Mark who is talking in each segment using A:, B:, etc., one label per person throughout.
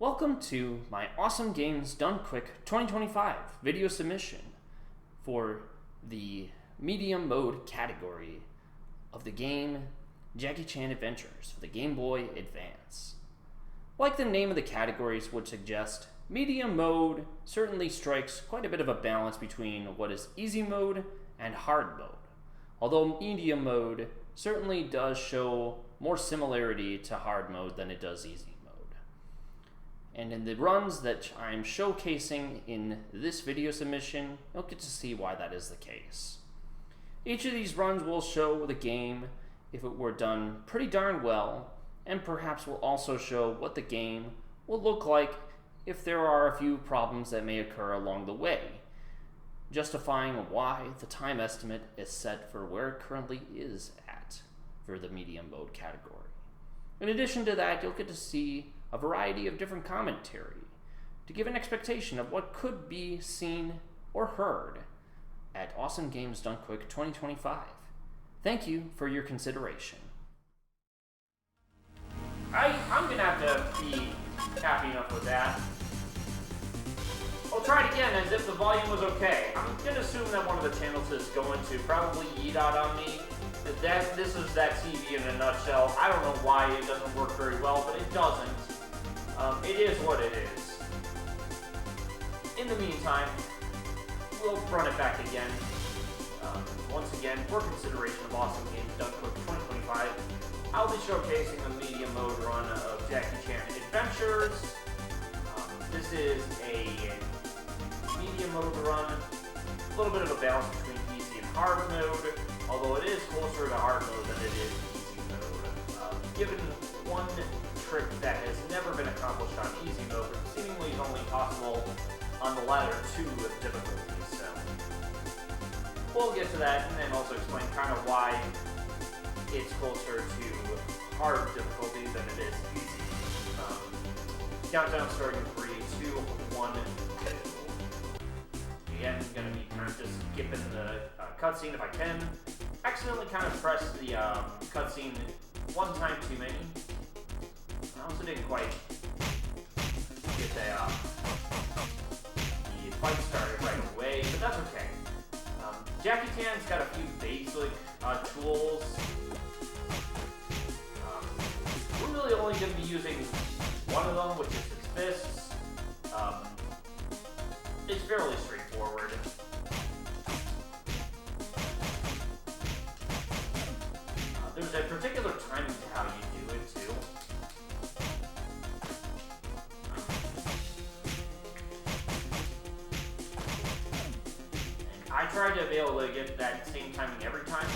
A: Welcome to my Awesome Games Done Quick 2025 video submission for the medium mode category of the game Jackie Chan Adventures for the Game Boy Advance. Like the name of the categories would suggest, medium mode certainly strikes quite a bit of a balance between what is easy mode and hard mode, although medium mode certainly does show more similarity to hard mode than it does easy. And in the runs that I'm showcasing in this video submission, you'll get to see why that is the case. Each of these runs will show the game if it were done pretty darn well, and perhaps will also show what the game will look like if there are a few problems that may occur along the way, justifying why the time estimate is set for where it currently is at for the medium mode category. In addition to that, you'll get to see a variety of different commentary to give an expectation of what could be seen or heard at Awesome Games Done Quick 2025. Thank you for your consideration. I'm gonna have to be happy enough with that. I'll try it again as if the volume was okay. I'm gonna assume that one of the channels is going to probably yeet out on me. This is that TV in a nutshell. I don't know why it doesn't work very well, but it doesn't. It is what it is. In the meantime, we'll run it back again. Once again, for consideration of Awesome Games Done Quick 2025, I'll be showcasing the medium mode run of Jackie Chan Adventures. This is a medium mode run, a little bit of a balance between easy and hard mode, although it is closer to hard mode than it is easy mode. Given one trick that has never been accomplished on easy mode, but seemingly is only possible on the latter two difficulties. So we'll get to that and then also explain kind of why it's closer to hard difficulty than it is easy. Countdown starting in 3, 2, 1, 2. Again, I'm going to be kind of just skipping the cutscene if I can. Accidentally kind of pressed the cutscene one time too many. I also didn't quite get the fight started right away, but that's okay. Jackie Chan's got a few basic tools. We're really only going to be using one of them, which is his fists. It's fairly straightforward. There's a particular timing to how you do it, too. I try to be able to get that same timing every time.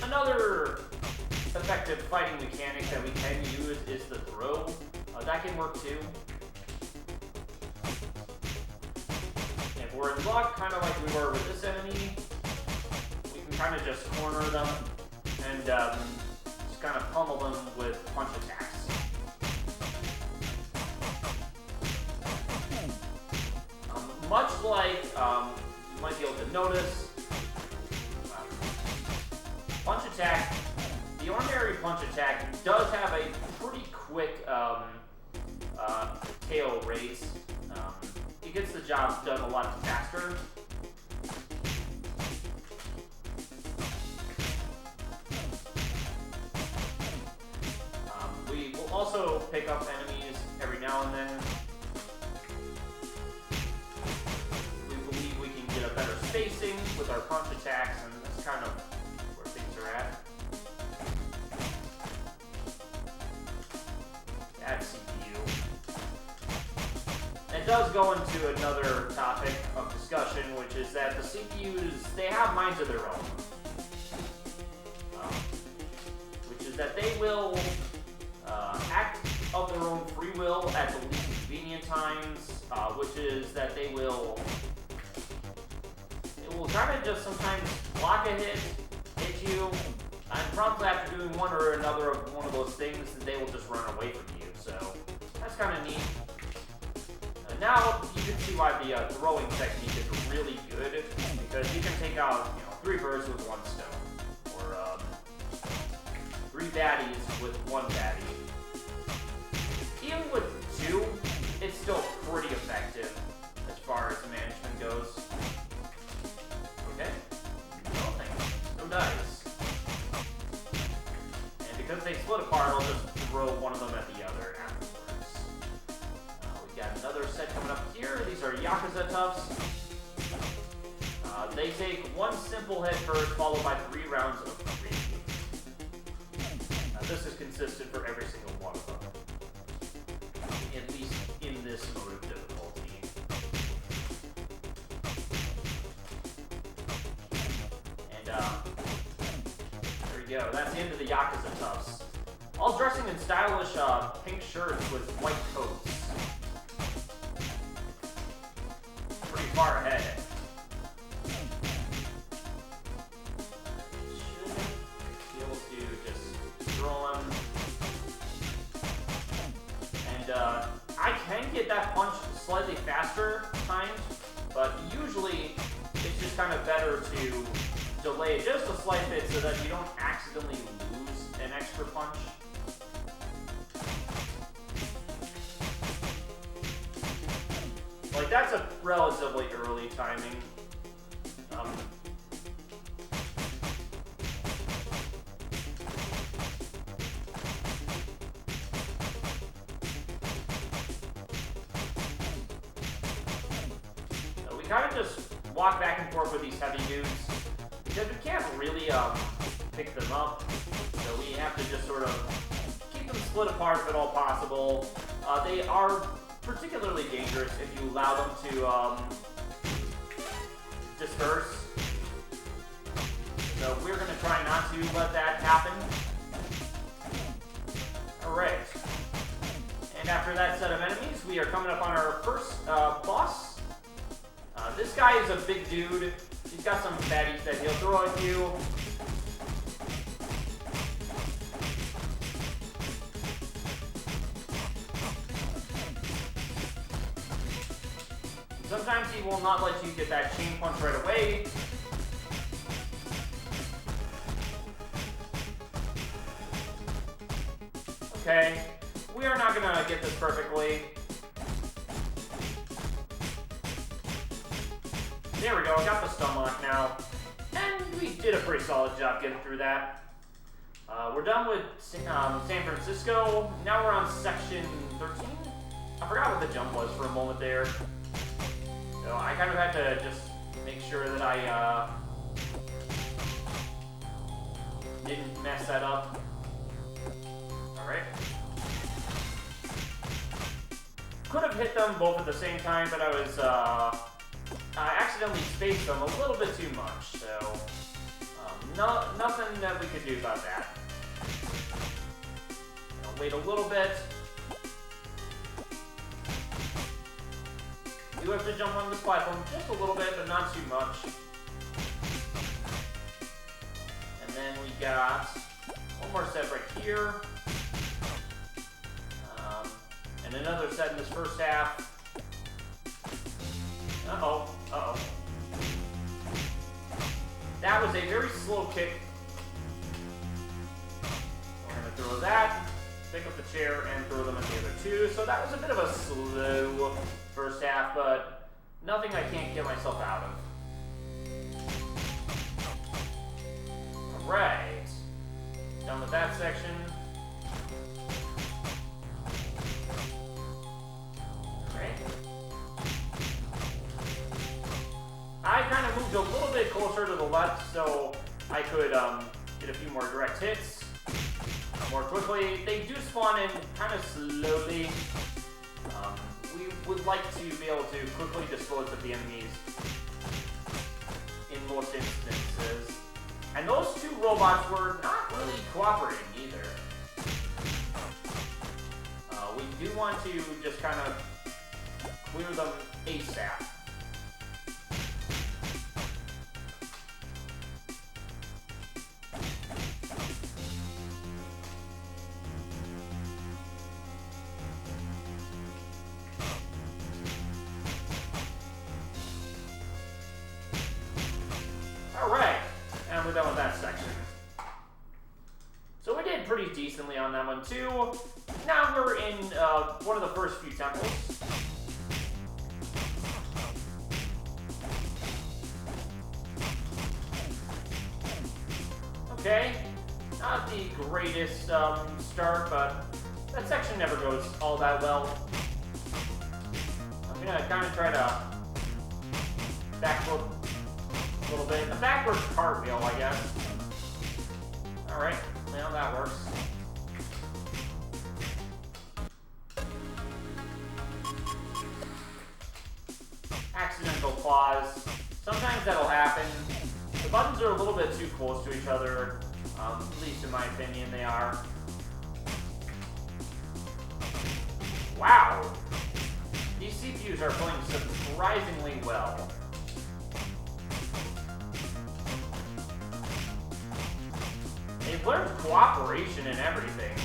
A: Another effective fighting mechanic that we can use is the throw. That can work too. If we're in luck, kind of like we were with this enemy, we can kind of just corner them and just kind of pummel them with punch attacks. Much like you might be able to notice, punch attack, the ordinary punch attack does have a pretty quick tail race. It gets the job done a lot faster. We will also pick up enemies every now and then. Get a better spacing with our punch attacks, and that's kind of where things are at. Add CPU. It does go into another topic of discussion, which is that the CPUs, they have minds of their own. Which is that they will act of their own free will at the least convenient times, which is that they will kind of just sometimes block a hit you, and promptly after doing one or another of one of those things, they will just run away from you. So that's kind of neat. Now you can see why the throwing technique is really good, because you can take out 3 birds with 1 stone, or 3 baddies with 1 baddie. throw one of them at the other afterwards. We got another set coming up here. These are Yakuza Toughs. They take one simple hit first, followed by 3 rounds of 3. This is consistent for every single one of them. At least in this mode of difficulty. And, there we go. That's the end of the Yakuza Toughs. All dressing in stylish pink shirts with white coats. Pretty far ahead. I can get that punch slightly faster timed, but usually it's just kind of better to delay it just a slight bit so that you don't accidentally lose an extra punch. Like, that's a relatively early timing. Kind of just walk back and forth with these heavy dudes because we can't really pick them up, so we have to just sort of keep them split apart if at all possible. They are particularly dangerous if you allow them to disperse, so we're going to try not to let that happen. Alright, and after that set of enemies, we are coming up on our first boss. This guy is a big dude. He's got some fatties that he'll throw at you. Sometimes he will not let you get that chain punch right away. Okay, we are not gonna get this perfectly. There we go, I got the stun lock now. And we did a pretty solid job getting through that. We're done with San Francisco. Now we're on section 13. I forgot what the jump was for a moment there. So I kind of had to just make sure that I didn't mess that up. Alright. Could have hit them both at the same time, but I accidentally spaced them a little bit too much, so nothing that we could do about that. I'll wait a little bit. You have to jump on this platform just a little bit, but not too much. And then we got one more set right here. And another set in this first half. Uh-oh, uh-oh. That was a very slow kick. We're going to throw that, pick up the chair, and throw them at the other two. So that was a bit of a slow first half, but nothing I can't get myself out of. Alright. Done with that section. I kind of moved a little bit closer to the left so I could get a few more direct hits more quickly. They do spawn in kind of slowly. We would like to be able to quickly dispose of the enemies in most instances. And those two robots were not really cooperating either. We do want to just kind of clear them ASAP. Alright, and we're done with that section. So we did pretty decently on that one too. Now we're in one of the first few temples. Okay, not the greatest start, but that section never goes all that well. I'm gonna kind of try to backflip a little bit. A backwards cartwheel, I guess. Alright, now that works. Accidental pause. Sometimes that'll happen. The buttons are a little bit too close to each other. At least in my opinion, they are. Wow! These CPUs are playing surprisingly well. They've learned cooperation and everything.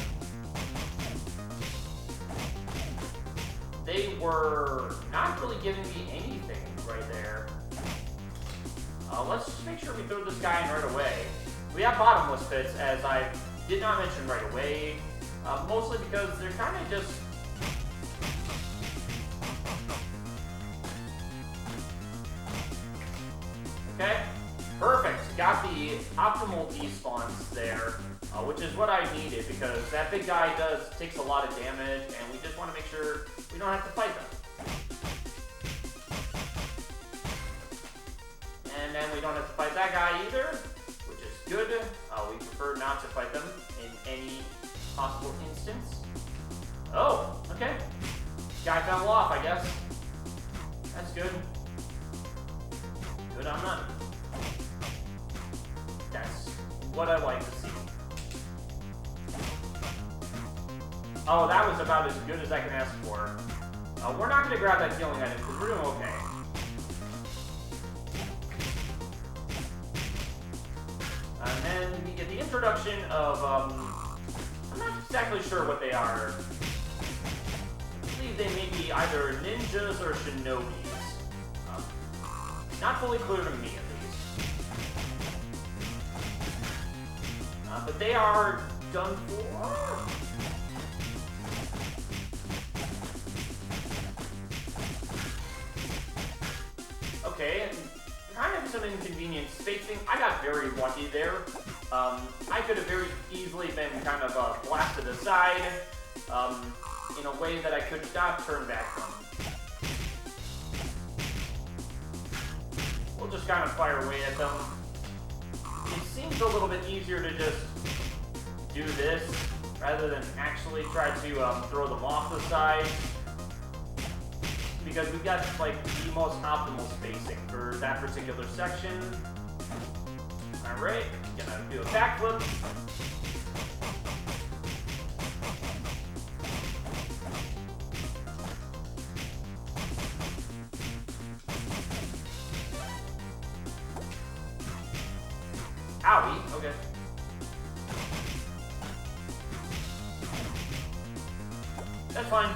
A: They were not really giving me anything right there. Let's just make sure we throw this guy in right away. We have bottomless pits, as I did not mention right away. Mostly because they're kind of just... Okay, perfect. Got the optimal despawns there, which is what I needed because that big guy takes a lot of damage, and we just want to make sure we don't have to fight them. And then we don't have to fight that guy either, which is good. We prefer not to fight them in any possible instance. Oh, okay. Guy fell off, I guess. That's good. Good on them. That's what I like to see. Oh, that was about as good as I can ask for. We're not going to grab that healing item because we're doing okay. And then we get the introduction of, I'm not exactly sure what they are. I believe they may be either ninjas or shinobis. Not fully clear to me, at least. But they are done for. Okay, kind of some inconvenient spacing. I got very lucky there. I could have very easily been kind of blasted aside in a way that I could not turn back from. We'll just kind of fire away at them. It seems a little bit easier to just do this rather than actually try to throw them off the side. Because we've got like the most optimal spacing for that particular section. Alright, gonna do a backflip. Owie, okay. That's fine.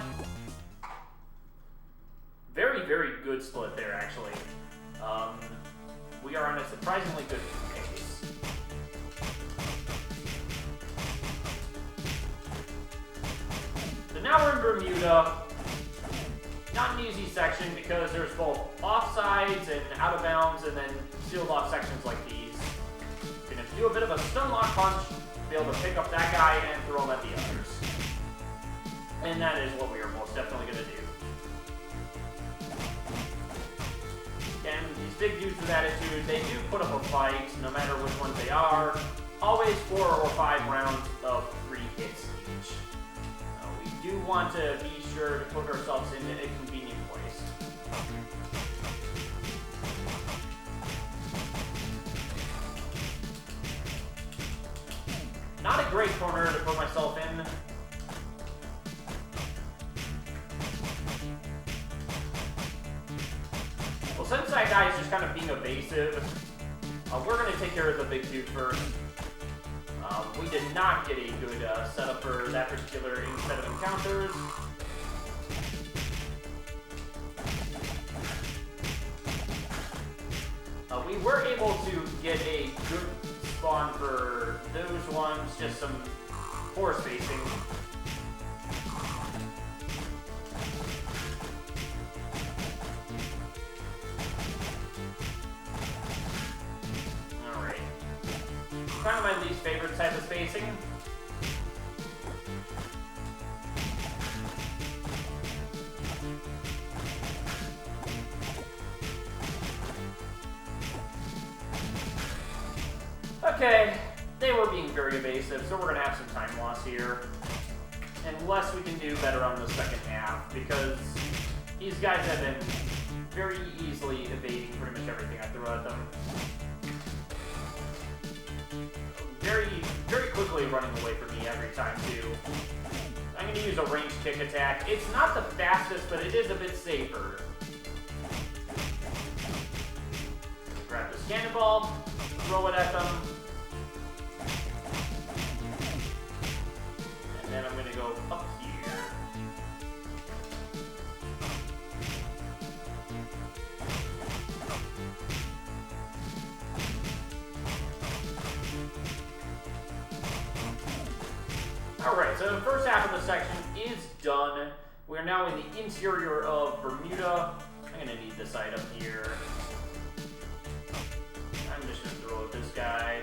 A: Very, very good split there, actually. We are on a surprisingly good pace. So now we're in Bermuda. Not an easy section because there's both offsides and out of bounds and then sealed off sections like these. Gonna do a bit of a stun lock punch, be able to pick up that guy and throw him at the others. And that is what we are most definitely gonna do. And these big dudes with attitude, they do put up a fight, no matter which ones they are. Always 4 or 5 rounds of 3 hits each. We do want to be sure to put ourselves in a convenient place. Not a great corner to put myself in. Well, since that guy is just kind of being evasive, we're going to take care of the big dude first. We did not get a good setup for that particular set of encounters. We were able to get a good spawn for those ones, just some poor spacing. Kind of my least favorite type of spacing. Okay, they were being very evasive, so we're going to have some time loss here. Unless we can do better on the second half, because these guys have been very easily evading pretty much everything I throw at them. Very quickly running away from me every time, too. I'm going to use a ranged kick attack. It's not the fastest, but it is a bit safer. Grab this cannonball, throw it at them. And then I'm going to go up here. Alright, so the first half of the section is done. We are now in the interior of Bermuda. I'm going to need this item here. I'm just going to throw at this guy.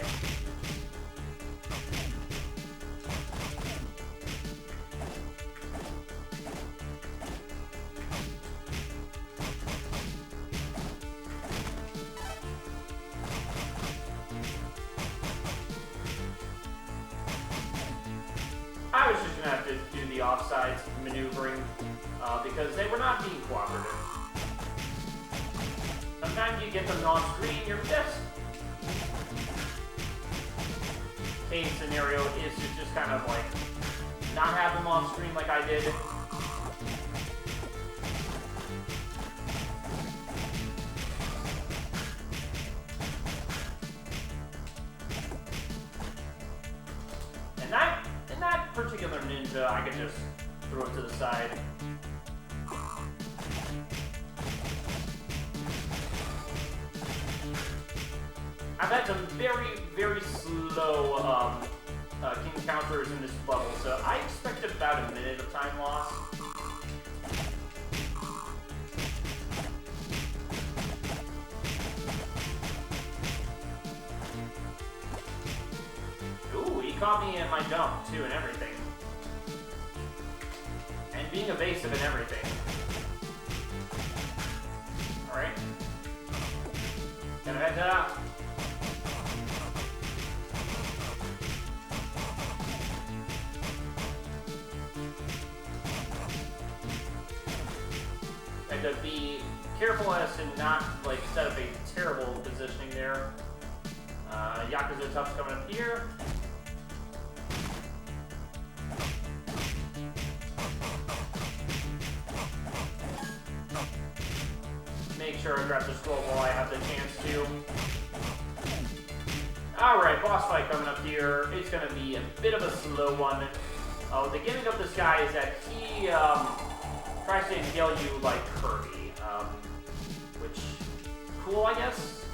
A: I was just going to have to do the offsides maneuvering because they were not being cooperative. Sometimes you get them on screen, your best case scenario is to just kind of like not have them on screen like I did. And that particular ninja, I could just throw it to the side. I've had some very slow king counters in this level, so I expect about a minute of time loss. Ooh, he caught me in my jump, too, and everything. And being evasive and everything. Alright. Gonna head out. And to be careful as to not like set up a terrible positioning there. Yakuza Tough's coming up here. Make sure I grab the scroll while I have the chance to. Alright, boss fight coming up here. It's going to be a bit of a slow one. The gimmick of this guy is that he tries to impale you like Kirby. Which, cool, I guess?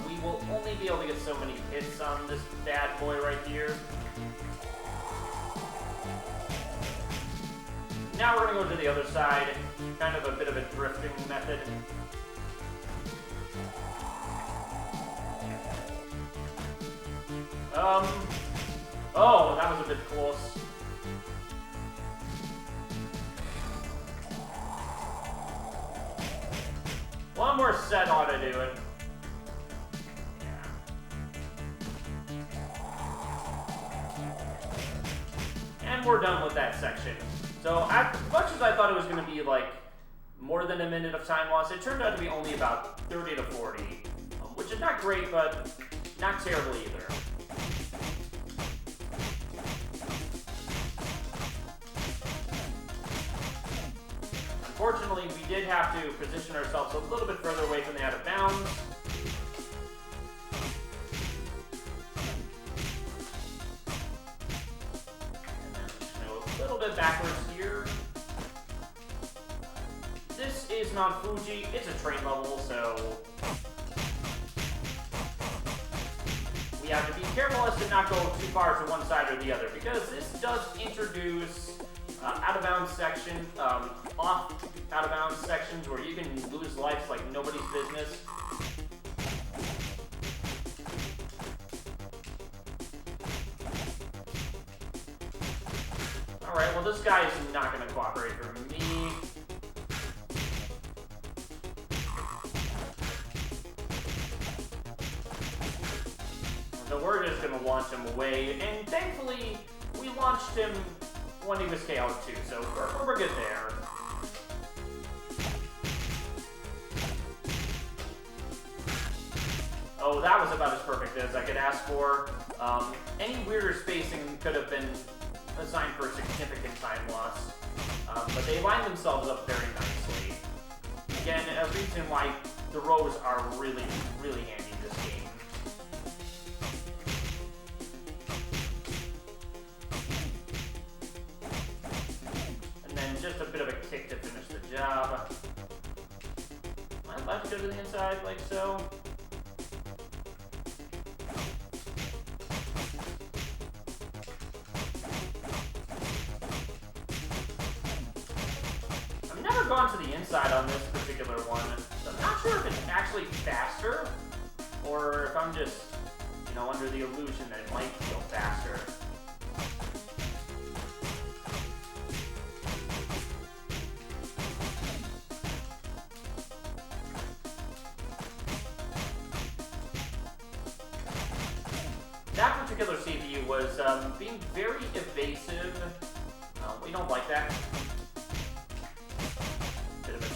A: We will only be able to get so many hits on this bad boy right here. Now we're going to go to the other side, kind of a bit of a drifting method. Oh, that was a bit close. One more set ought to do it. And we're done with that section. So, as much as I thought it was going to be, like, more than a minute of time loss, it turned out to be only about 30 to 40. Which is not great, but not terrible either. Unfortunately, we did have to position ourselves a little bit further away from the out of bounds. A little bit backwards here. This is not Fuji, it's a train level, so we have to be careful as to not go too far to one side or the other, because this does introduce out-of-bounds section, off out-of-bounds sections where you can lose life like nobody's business. Alright, well this guy is not going to cooperate for me. So we're just going to launch him away, and thankfully we launched him when he was KO'd too, so we're good there. Oh, that was about as perfect as I could ask for. Any weirder spacing could have been assigned for a significant time loss, but they lined themselves up very nicely. Again, a reason why the rows are really, really handy in this game. And then just a bit of a kick to finish the job. Am I allowed to go to the inside like so? Gone to the inside on this particular one, so I'm not sure if it's actually faster or if I'm just, you know, under the illusion that it might feel faster. That particular CPU was being very evasive. We don't like that.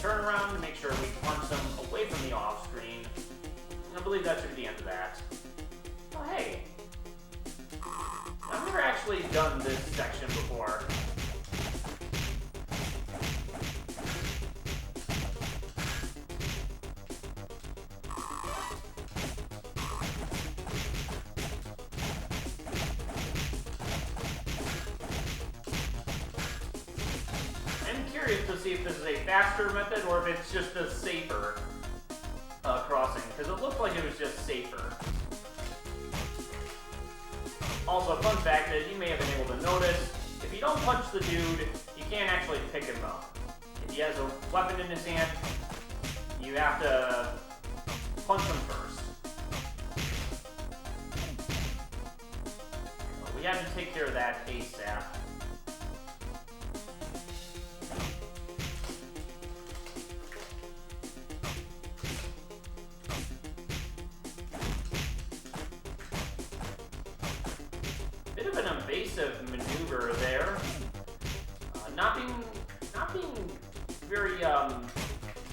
A: Turn around to make sure we punch them away from the off screen. And I believe that should be the end of that. Oh, hey. I've never actually done this section before. To see if this is a faster method or if it's just a safer crossing, because it looked like it was just safer. Also, fun fact that you may have been able to notice, if you don't punch the dude, you can't actually pick him up. If he has a weapon in his hand, you have to punch him first. So we had to take care of that ASAP. Evasive maneuver there. Not being very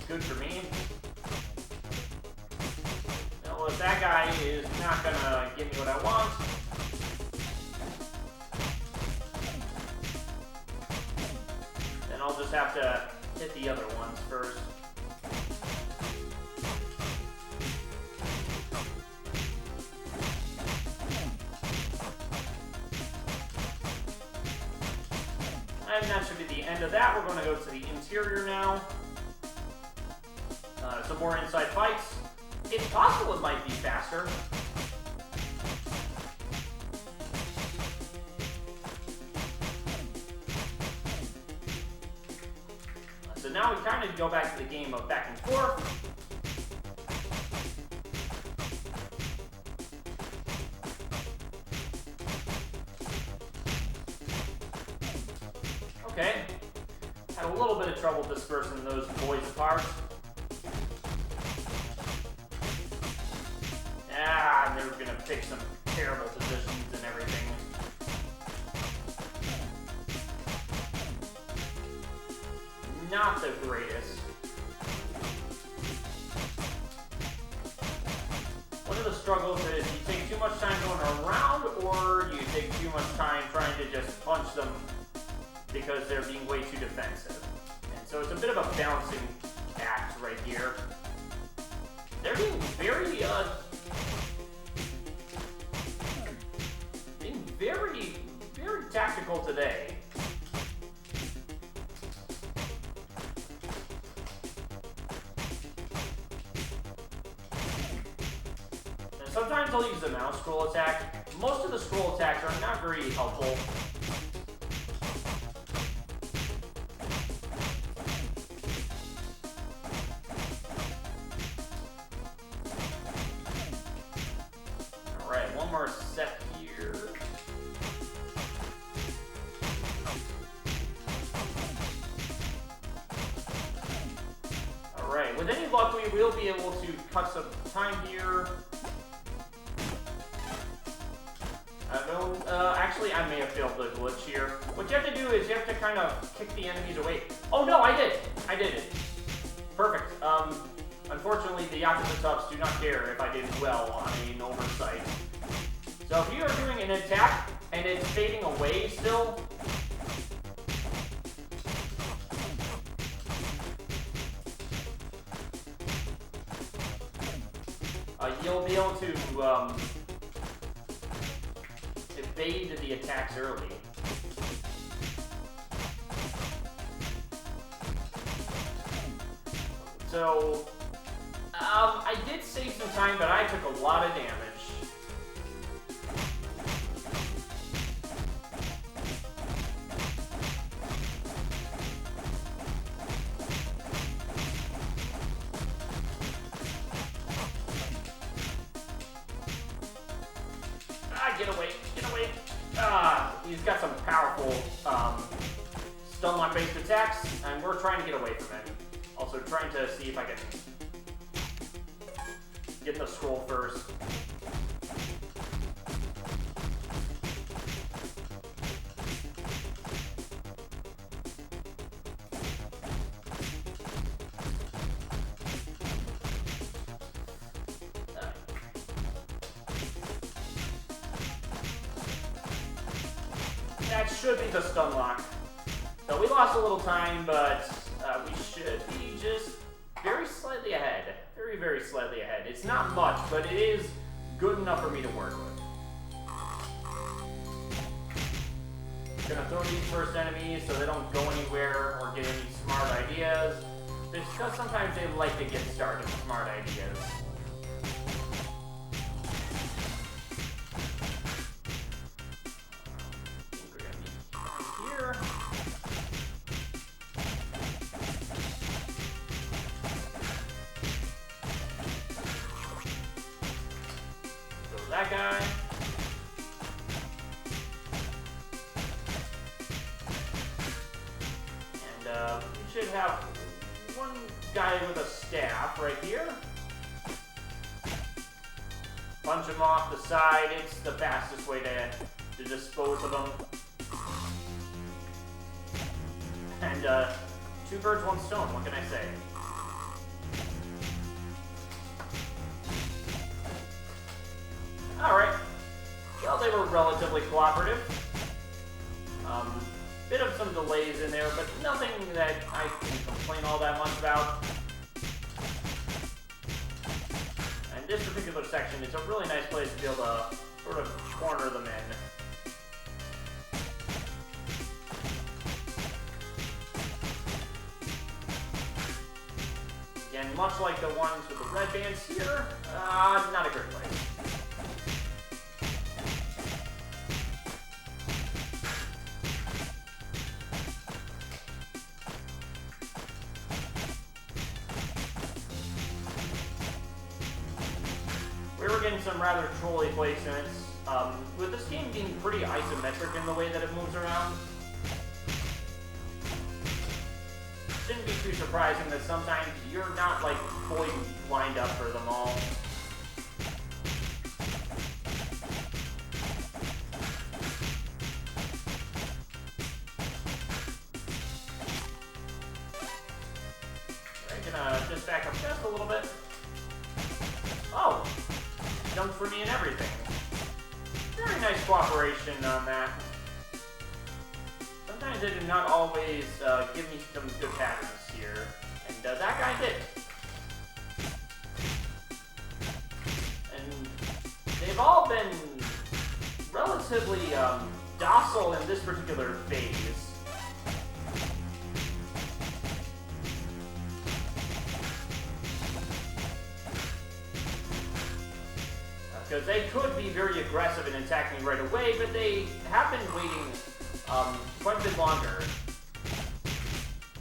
A: good for me. Well, if that guy is not gonna give me what I want, then I'll just have to hit the other ones first. And that should be the end of that. We're going to go to the interior now. Some more inside fights. It's possible it might be faster. So now we kind of go back to the game of back and forth. Okay, had a little bit of trouble dispersing those boys apart. Ah, they were gonna pick some terrible positions and everything. Not the greatest. One of the struggles is you take too much time going around, or you take too much time trying to just punch them because they're being way too defensive. And so it's a bit of a balancing act right here. They're being very tactical today. And sometimes I'll use the mouse scroll attack. Most of the scroll attacks are not very helpful. with any luck, we will be able to cut some time here. Actually, I may have failed the glitch here. What you have to do is you have to kind of kick the enemies away. Oh no, I did! I did it. Perfect. Unfortunately, the Yakuza Tubs do not care if I did well on an oversight. So if you are doing an attack and it's fading away still, you'll be able to evade the attacks early. So, I did save some time, but I took a lot of damage. Get away, get away. He's got some powerful stun lock based attacks, and we're trying to get away from it. Also trying to see if I can get the scroll first. That should be the stun lock. So we lost a little time, but we should be just very slightly ahead. Very, very slightly ahead. It's not much, but it is good enough for me to work with. Gonna throw these first enemies so they don't go anywhere or get any smart ideas. Because sometimes they like to get started with smart ideas. That guy. And we should have one guy with a staff right here. Punch him off the side. It's the fastest way to dispose of them. And two birds, one stone. What can I say? Alright. Well, they were relatively cooperative. Bit of some delays in there, but nothing that I can complain all that much about. And this particular section is a really nice place to be able to sort of corner them in. Again, much like the ones with the red bands here, not a great place. We were getting some rather trolly placements, with this game being pretty isometric in the way that it moves around. Shouldn't be too surprising that sometimes you're not like fully lined up for them all. I'm gonna just back up just a little bit. Oh! Jumped for me and everything. Very nice cooperation on that. Sometimes they do not always give me some good patterns here. And that guy did. And they've all been relatively docile in this particular phase. Because they could be very aggressive in attacking right away, but they have been waiting quite a bit longer.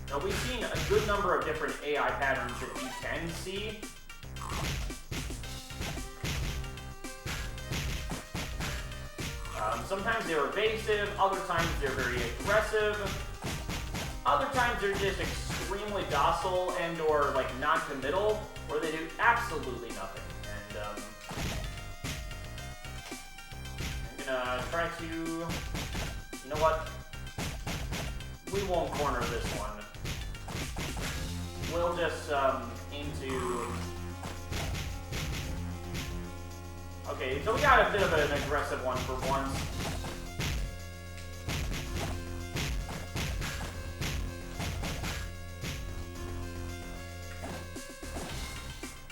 A: Now, we've seen a good number of different AI patterns that you can see. Sometimes they're evasive, other times they're very aggressive, other times they're just extremely docile and or like non-committal, or they do absolutely nothing. And I'm gonna try to, you know what? We won't corner this one. We'll just aim to. Okay, so we got a bit of an aggressive one for once.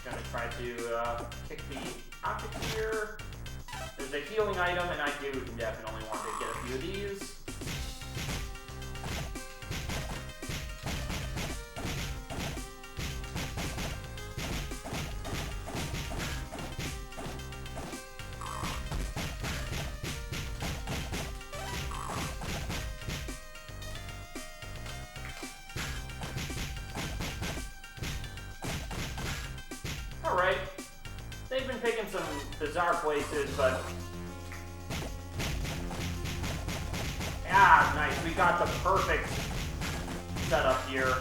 A: Gonna try to kick the object here. There's a healing item, and I do definitely want to get a few of these. Alright, they've been picking some bizarre places, but... Ah, nice, we got the perfect setup here.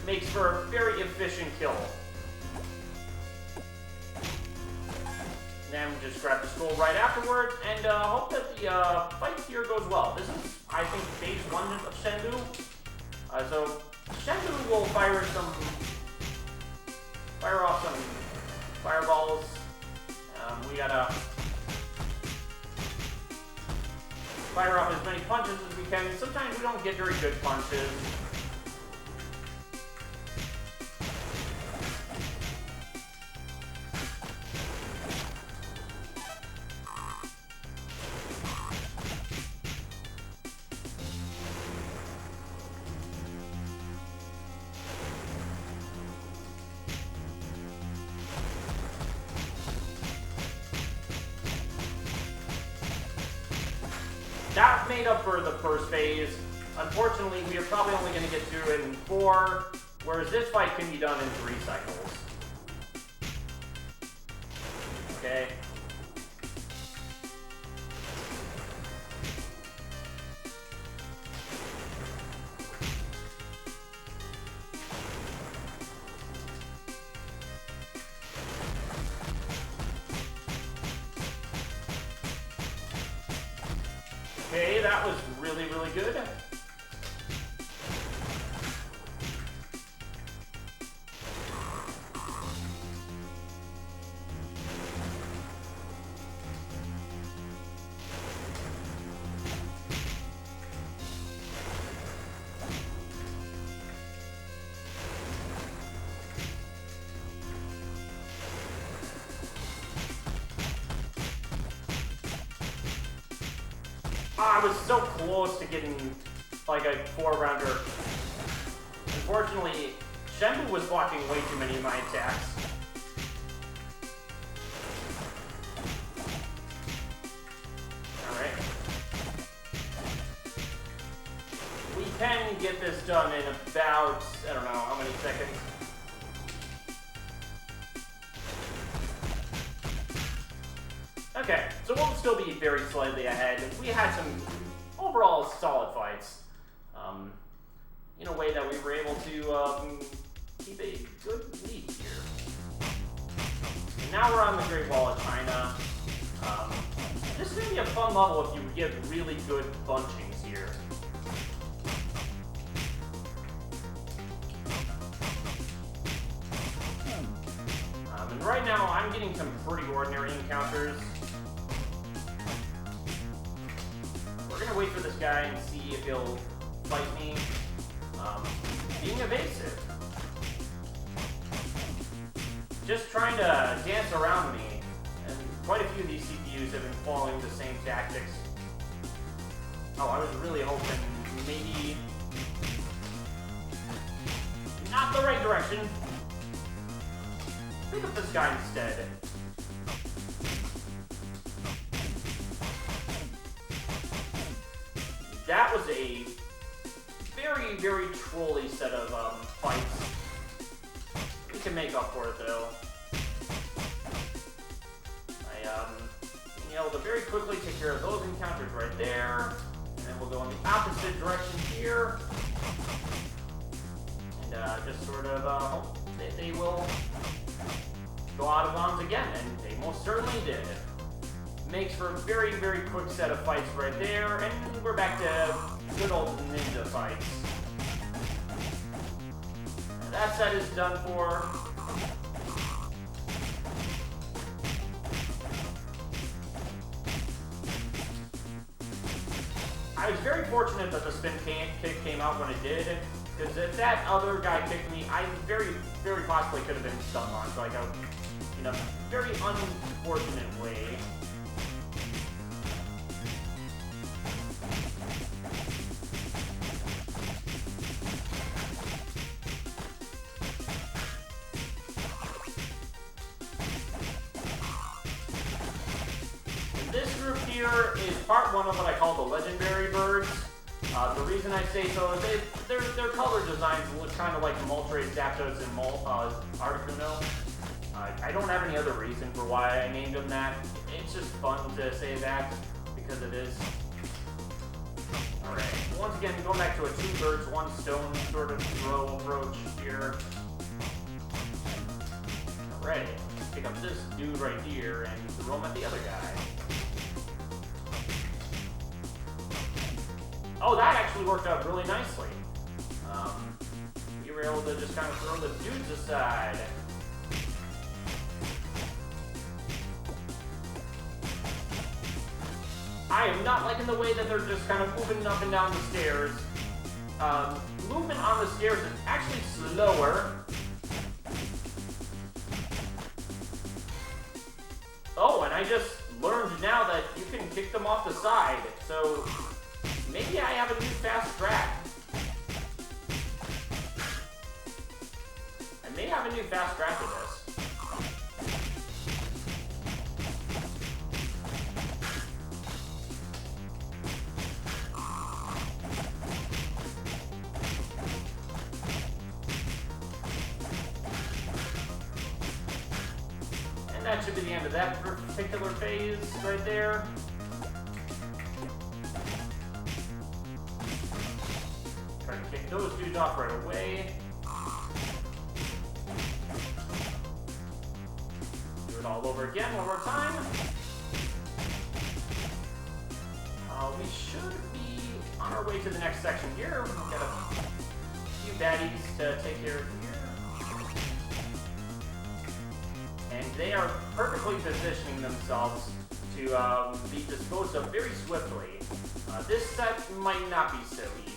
A: Makes for a very efficient kill. Then we just grab the scroll right afterwards, and hope that the fight here goes well. This is, I think, phase 1 of Shenmue. So, Shenmue will fire off some fireballs. We gotta fire off as many punches as we can. Sometimes we don't get very good punches. That made up for the first phase. Unfortunately, we are probably only going to get through it in 4, whereas this fight can be done in 3 cycles. Okay. Okay, that was really, really good. I was so close to getting like a 4-rounder. Unfortunately, Shenmue was blocking way too many of my attacks. Alright. We can get this done in about, I don't know, how many seconds. Okay, so we'll still be very slightly ahead. We had some overall solid fights. In a way that we were able to keep a good lead here. And now we're on the Great Wall of China. This is going to be a fun level if you get really good bunchings here. And right now, I'm getting some pretty ordinary encounters. We're gonna wait for this guy and see if he'll fight me. Being evasive. Just trying to dance around me. And quite a few of these CPUs have been following the same tactics. Oh, I was really hoping maybe... Not the right direction. Pick up this guy instead. That was a very, very trolly set of fights. We can make up for it though. Being able to very quickly take care of those encounters right there. And then we'll go in the opposite direction here. just sort of hope that they will go out of bounds again, and they most certainly did. Makes for a very, very quick set of fights right there, and we're back to good old ninja fights. That set is done for. I was very fortunate that the spin kick came out when it did, because if that other guy kicked me, I very, very possibly could have been stun launched, like in a very unfortunate way. Here is part one of what I call the legendary birds. The reason I say so is their color designs look kind of like Moltres, Zapdos, and Articuno. I don't have any other reason for why I named them that. It's just fun to say that because it is. Alright, once again, going back to a two birds, one stone sort of throw approach here. Alright, pick up this dude right here and throw him at the other guy. Oh, that actually worked out really nicely. We were able to just kind of throw the dudes aside. I am not liking the way that they're just kind of moving up and down the stairs. Movement on the stairs is actually slower. Oh, and I just learned now that you can kick them off the side, so maybe I have a new fast strat. I may have a new fast strat for this. And that should be the end of that particular phase right there. Kick those dudes off right away. Do it all over again one more time. We should be on our way to the next section here. We've got a few baddies to take care of here. And they are perfectly positioning themselves to be disposed of very swiftly. This set might not be so easy.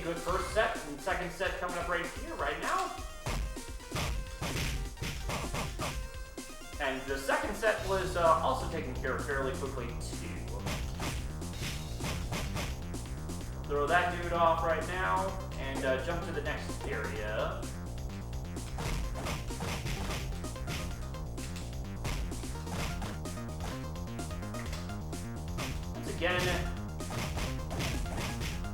A: Good first set, and second set coming up right here, right now. And the second set was also taken care of fairly quickly, too. Throw that dude off right now, and jump to the next area. Once again,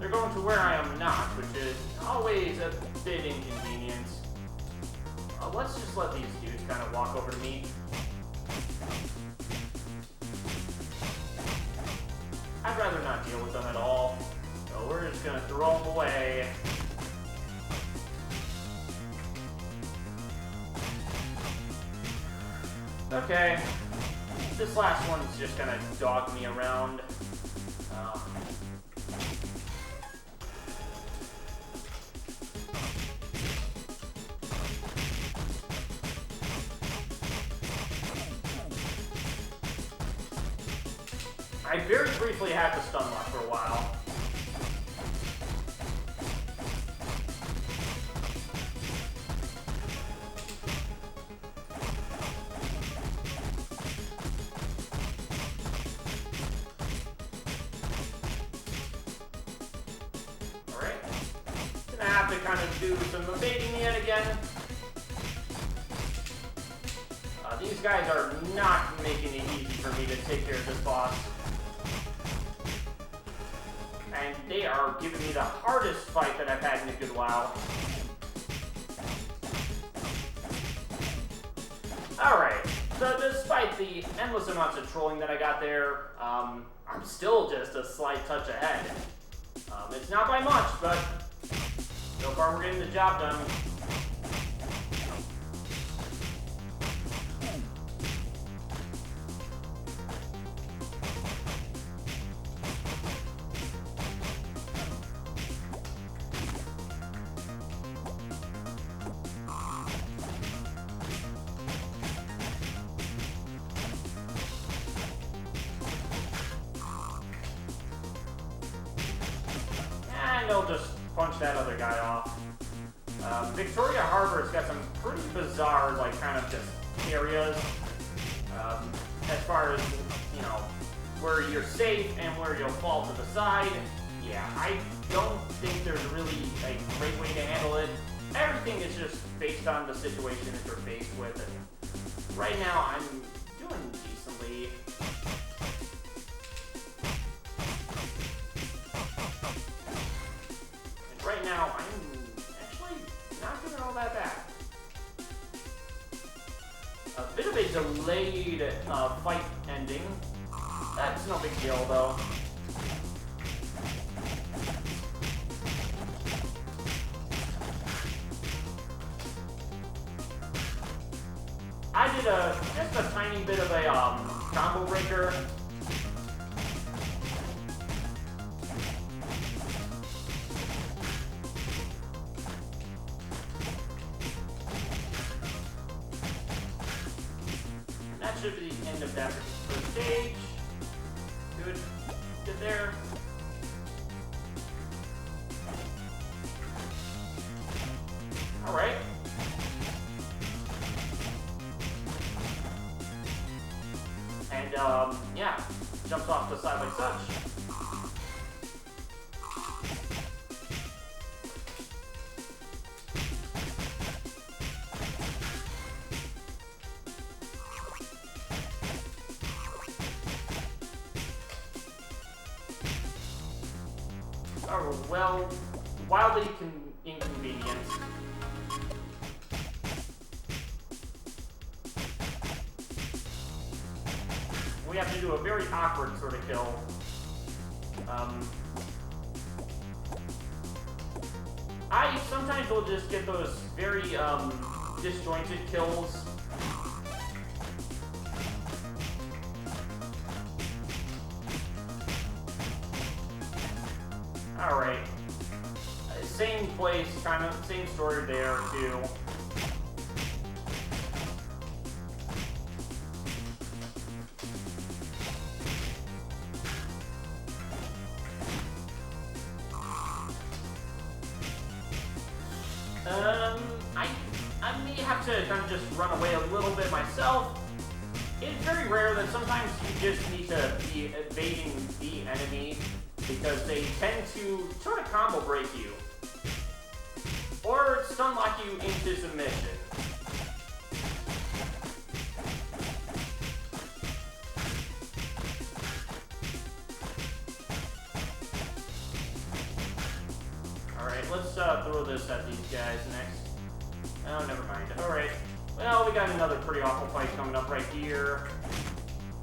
A: they're going to where I am not, which is always a bit inconvenient. Let's just let these dudes kind of walk over to me. I'd rather not deal with them at all, so we're just going to throw them away. Okay, this last one's just going to dog me around. I very briefly had to stun lock for a while. Alright. Gonna have to kind of do some evading yet again. These guys are not making it easy for me to take care of this boss. And they are giving me the hardest fight that I've had in a good while. Alright, So despite the endless amounts of trolling that I got there, I'm still just a slight touch ahead. It's not by much, but so far we're getting the job done. They'll just punch that other guy off. Victoria Harbor's got some pretty bizarre, like, kind of just areas. As far as, you know, where you're safe and where you'll fall to the side. Yeah, I don't think there's really a great way to handle it. Everything is just based on the situation that you're faced with. And right now, I'm doing decently. Right now, I'm actually not doing all that bad. A bit of a delayed fight ending. That's no big deal, though. I did just a tiny bit of a combo breaker. Should be the end of that first stage. Good. Good there. Alright. And, yeah. Jumps off the side like such. Oh, well, wildly inconvenient. We have to do a very awkward sort of kill. I sometimes will just get those very disjointed kills. Alright. Same place, kind of, same story there, too. I may have to kind of just run away a little bit myself. It's very rare that sometimes you just need to be evading the enemy because they tend to sort of combo break you. Or stun lock you into submission. Alright, let's throw this at these guys next. Oh, never mind. Alright. Well, we got another pretty awful fight coming up right here.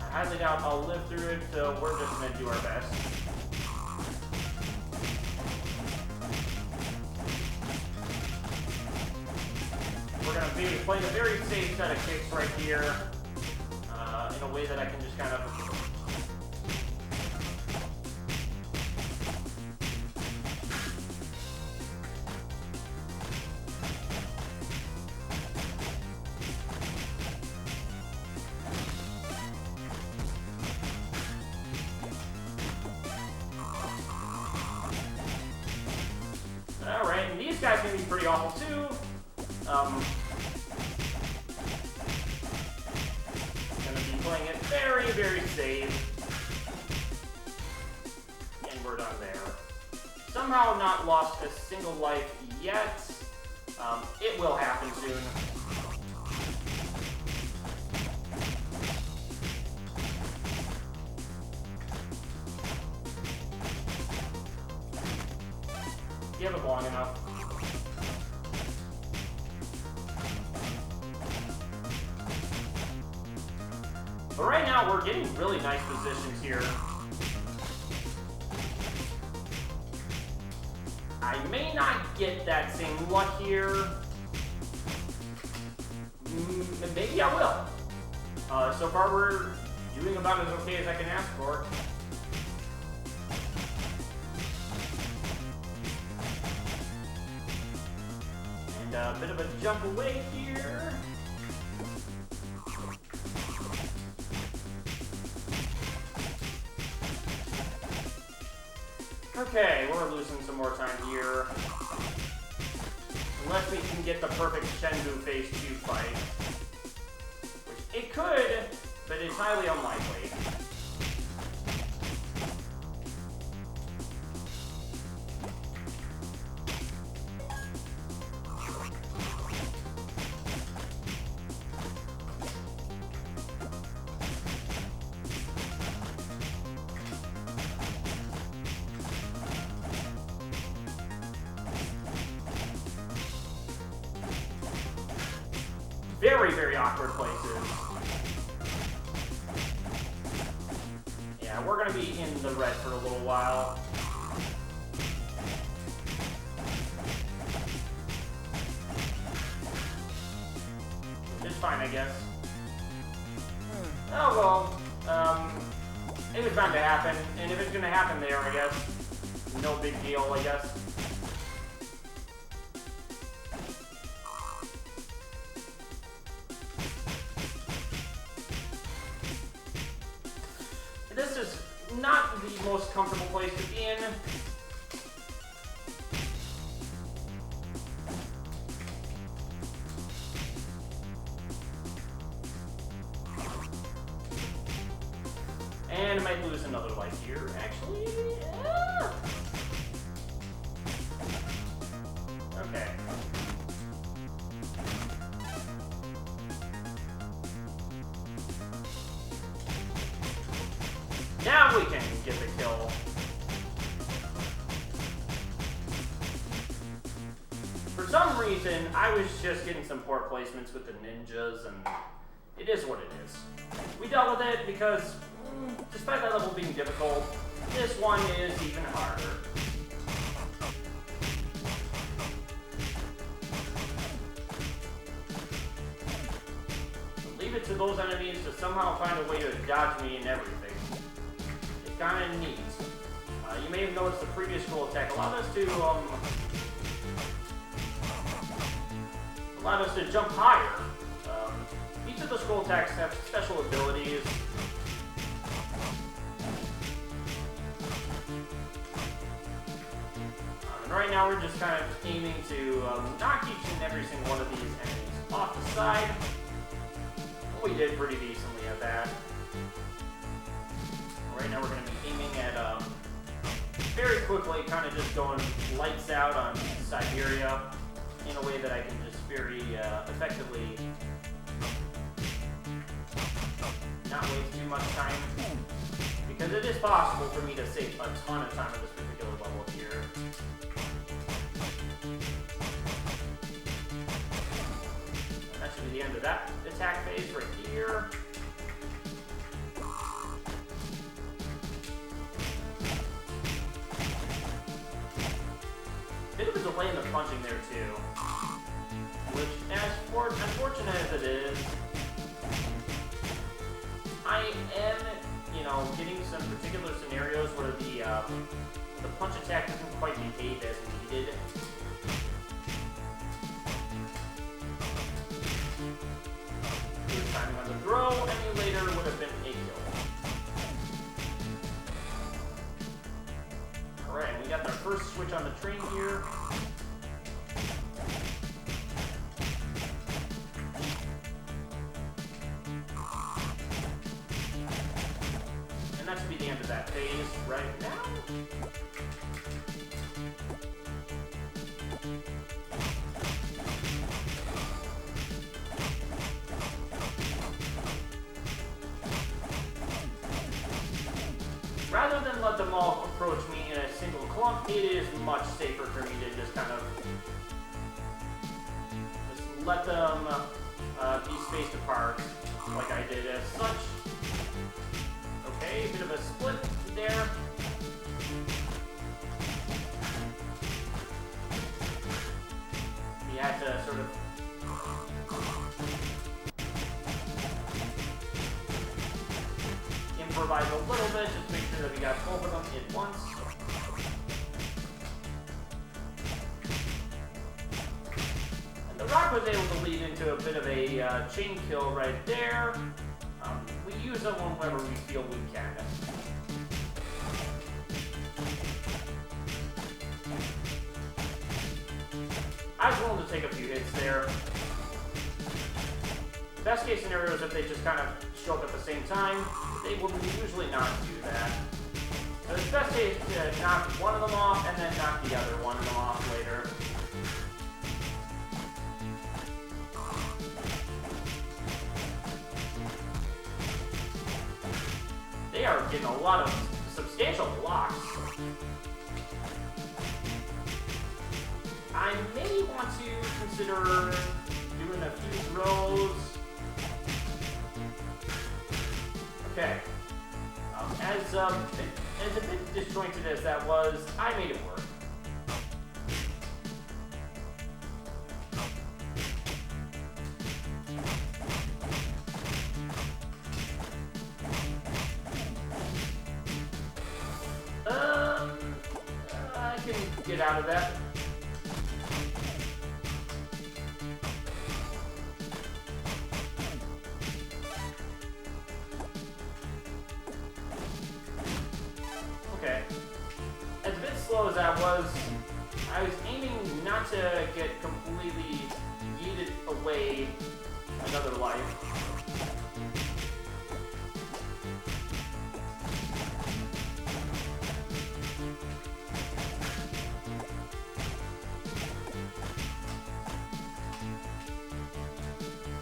A: I highly doubt I'll live through it, so we're just gonna do our best. We're gonna be playing a very safe set of kicks right here, in a way that I can just kind of... Alright, and these guys can be pretty awful too. Gonna be playing it very, very safe. And we're done there. Somehow not lost a single life yet. It will happen soon. Give it long enough. But right now, we're getting really nice positions here. I may not get that same luck here. Maybe I will. So far, we're doing about as okay as I can ask for. And a bit of a jump away here. Okay, we're losing some more time here. Unless we can get the perfect Shenmue Phase 2 fight. Which it could, but it's highly unlikely. Very, very awkward places. Yeah, we're gonna be in the red for a little while. Which is fine, I guess. Oh, well, it was bound to happen, and if it's gonna happen there, I guess, no big deal, I guess. This is not the most comfortable place to be in. And I might lose another life here, actually. Yeah. Okay. Now we can get the kill. For some reason, I was just getting some poor placements with the ninjas, and it is what it is. We dealt with it because, despite that level being difficult, this one is even harder. Leave it to those enemies to somehow find a way to dodge me and everything. Kind of neat. You may have noticed the previous scroll attack allowed us to jump higher. Each of the scroll attacks have special abilities. And right now we're just kind of aiming to knock each and every single one of these enemies off the side. We did pretty decently at that. Right now we're going to be aiming at, very quickly, kind of just going lights out on Siberia in a way that I can just very effectively not waste too much time. Because it is possible for me to save a ton of time at this particular level here. And that should be the end of that attack phase right here. Bit of a delay in the punching there too, which, as unfortunate as it is, I am, getting some particular scenarios where the punch attack doesn't quite behave as needed. Good timing on the throw, any later would have been a kill. Alright, we got the first switch on the train here. And that should be the end of that phase right now. Rather than let them all approach me in a single clump, it is much safer for me to just kind of just let them be spaced apart, like I did as such. Okay, a bit of a split there. We had to sort of improvise a little bit, just make sure that we got both of them at once. And the rock was able to lead into a bit of a chain kill right there. We use them whenever we feel we can. I was willing to take a few hits there. Best case scenario is if they just kind of show up at the same time. They will usually not do that. So it's best case to knock one of them off and then knock the other one of them off later. They are getting a lot of substantial blocks. I may want to consider doing a few throws. Okay. As a bit disjointed as that was, I made it work. I can get out of that. Okay. As a bit slow as that was, I was aiming not to get completely yeeted away another life.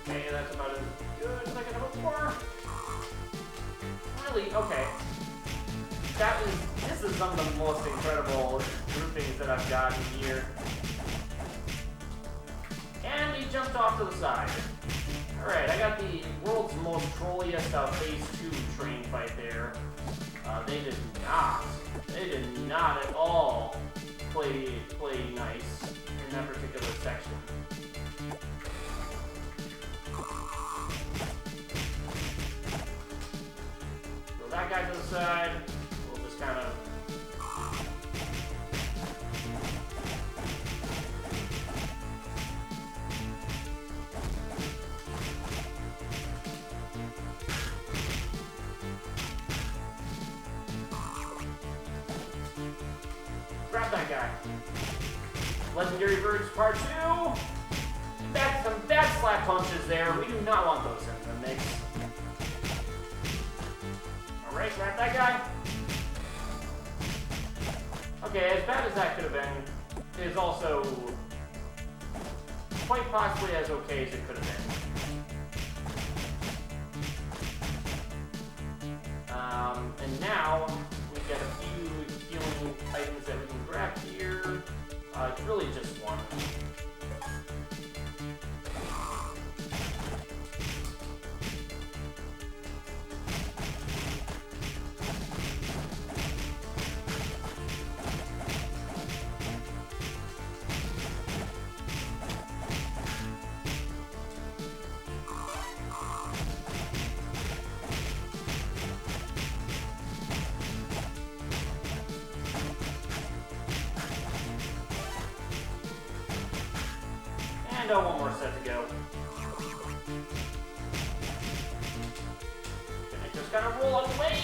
A: Okay, that's about as good as I can hope for. Really? Okay. This is some of the most incredible groupings that I've gotten here. And he jumped off to the side. Alright, I got the world's most trolliest phase 2 train fight there. They did not at all play nice in that particular section. Throw that guy to the side. We'll just kind of grab that guy. Legendary Birds Part 2. That's some bad slap punches there. We do not want those in the mix. Alright, grab that guy. Okay, as bad as that could have been, it is also quite possibly as okay as it could have been. And now we get a few healing items that we can grab here. It's really just one. And one more set to go. Gonna just kind of roll away.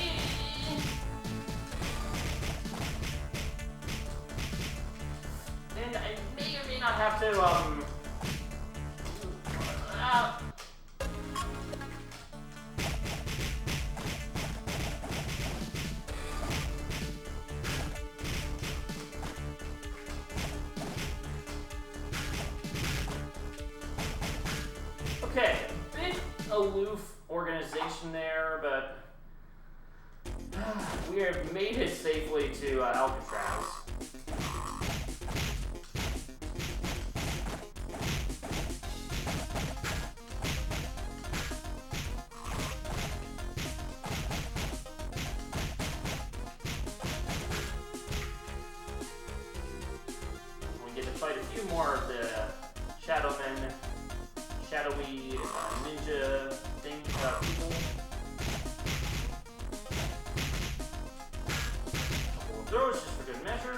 A: And I may or may not have to, Okay, a bit aloof organization there, but we have made it safely to Alcatraz. 2 more of the Shadowmen, shadowy ninja thing people. Couple of throws just for good measure.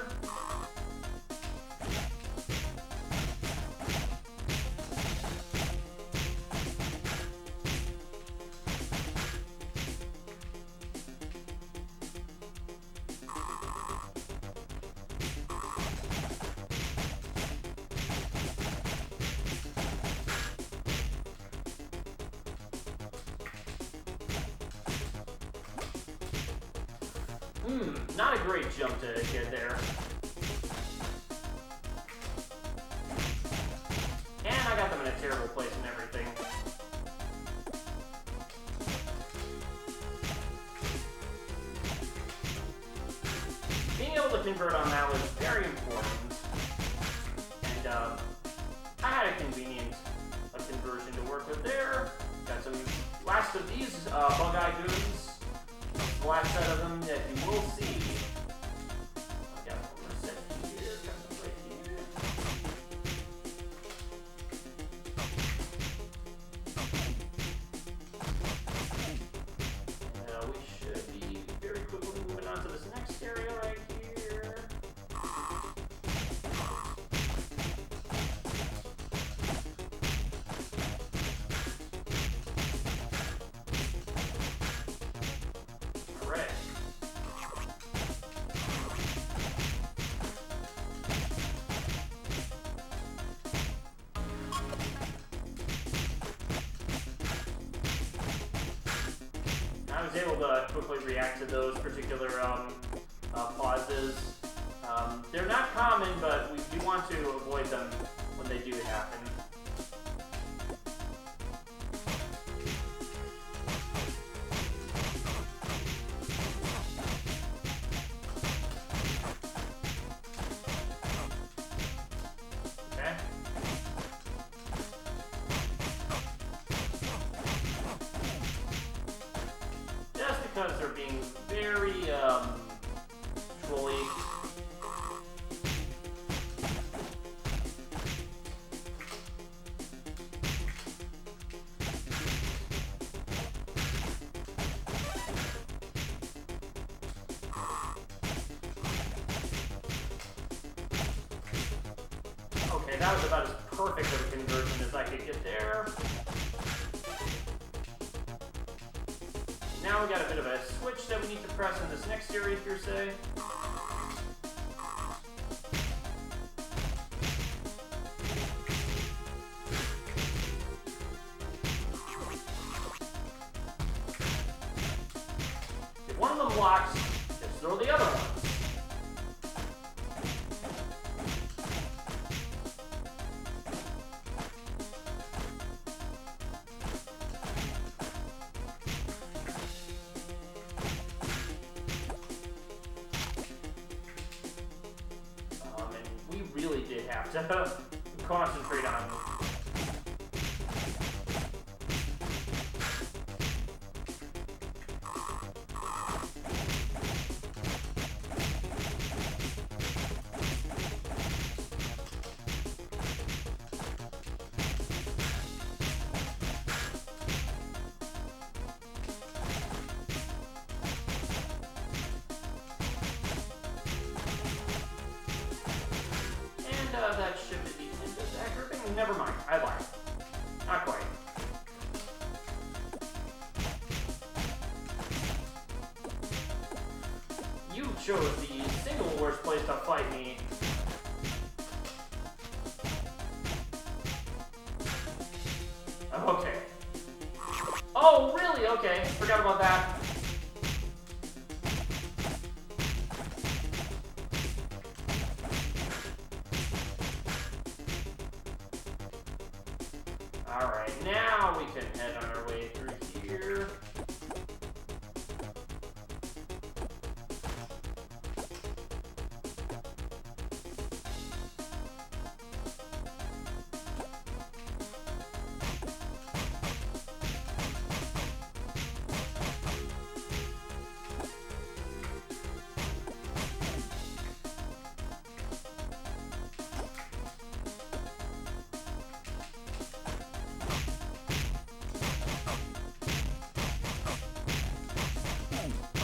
A: Not a great jump to get there. And I got them in a terrible place and everything. Being able to convert on that was very important. And I had a convenient conversion to work with there. Got some last of these bug-eye goons. The last set of them that you will see. I got one more set here, got them right here. And we should be very quickly moving on to this next area right here. I was able to quickly react to those particular pauses. They're not common, but we do want to avoid them when they do happen. Okay. Because they're being very, trolly. Okay, that was about as perfect of a conversion as I could get there. Now we got a bit of a switch that we need to press in this next area here, say. If one of them locks, just throw the other one. Really did have to concentrate on. That shifted the end of that grouping. Never mind, I lied. Not quite. You chose the single worst place to fight me. Okay. Oh, really? Okay, forgot about that. Alright, now we can head on our way through here.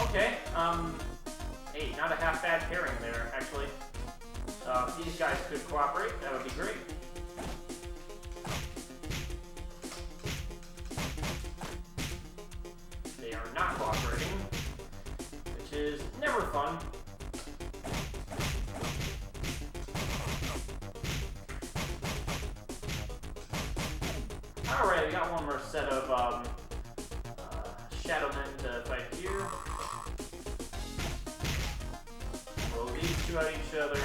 A: Okay, hey, not a half bad pairing there, actually. If these guys could cooperate, that would be great. They are not cooperating, which is never fun. Alright, we got one more set of Shadow Men to fight here. Roll these two at each other.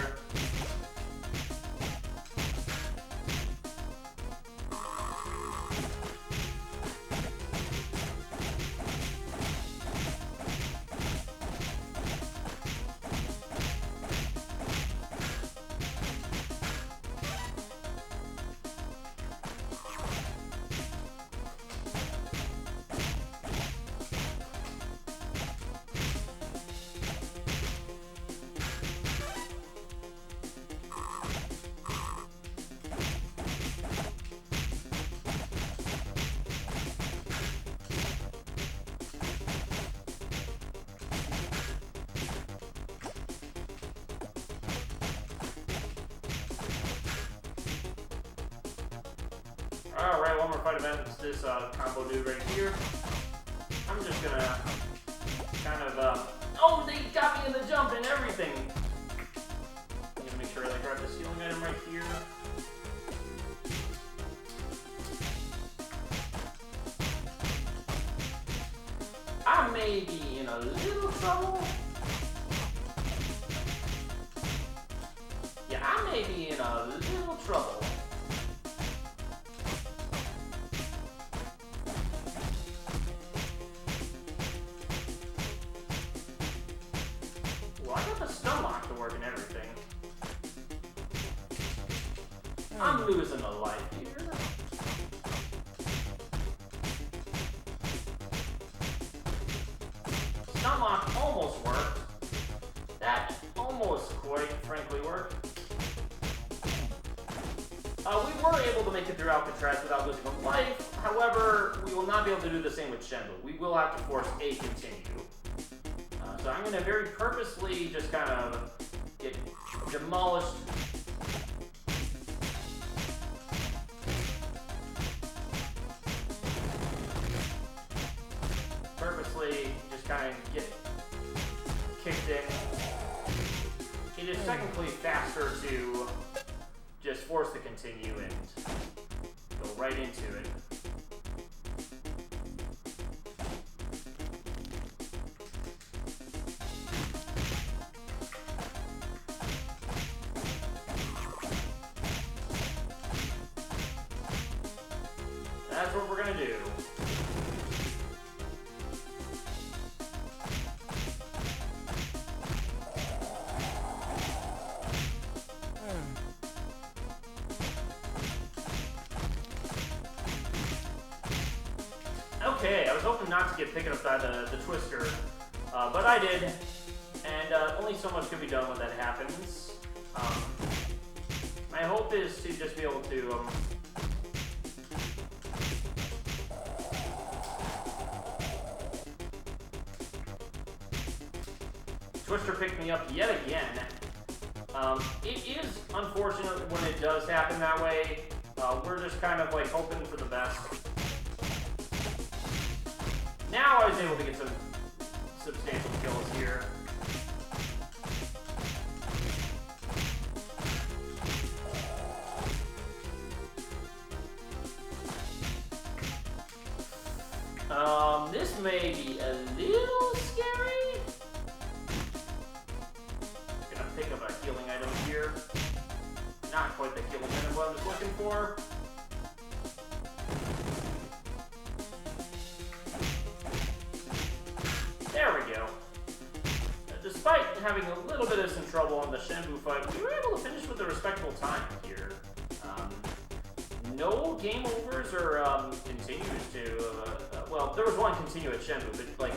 A: Alright, one more fight event. It's this combo dude right here. I'm just gonna kind of, oh, they got me in the jump and everything! I'm gonna make sure I grab this healing item right here. I may be in a little trouble. Yeah, I may be in a little trouble. Well, I got the stun lock to work and everything. I'm losing a life here. Stun lock almost worked. That almost quite frankly worked. We were able to make it through Alcatraz without losing a life. However, we will not be able to do the same with Shenbu. We will have to force a continue. So I'm going to very purposely just kind of get demolished. Purposely just kind of get kicked in. It is technically faster to just force the continue and go right into it. That's what we're gonna do. Okay, I was hoping not to get picked up by the twister, but I did, and only so much can be done when that happens. My hope is to just be able to Twister picked me up yet again. It is unfortunate when it does happen that way. We're just kind of like hoping for the best. Now I was able to get some substantial kills here. This may be a little scary. Gonna pick up a healing item here. Not quite the healing item I was looking for. There we go. Despite having a little bit of some trouble on the Shenbu fight, we were able to finish with a respectable time here. No game overs or continues to, well, there was one continue at Shenbu, but like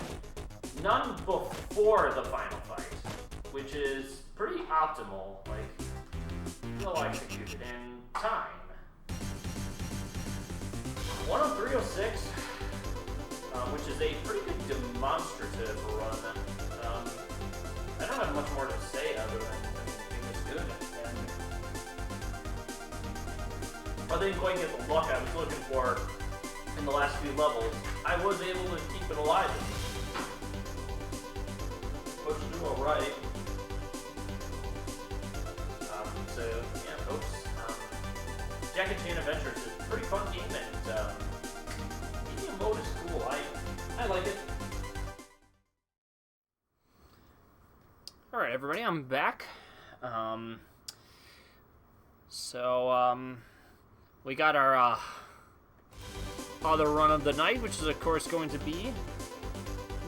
A: none before the final fight, which is pretty optimal, like well executed in time. 103.06. which is a pretty good demonstrative run. I don't have much more to say other than it was good. And I didn't quite get the luck I was looking for in the last few levels. I was able to keep it alive. Push through alright. So, yeah, folks. Jackie Chan Adventures is a pretty fun game, and medium mode is cool. I like it. Alright, everybody, I'm back. We got our other run of the night, which is, of course, going to be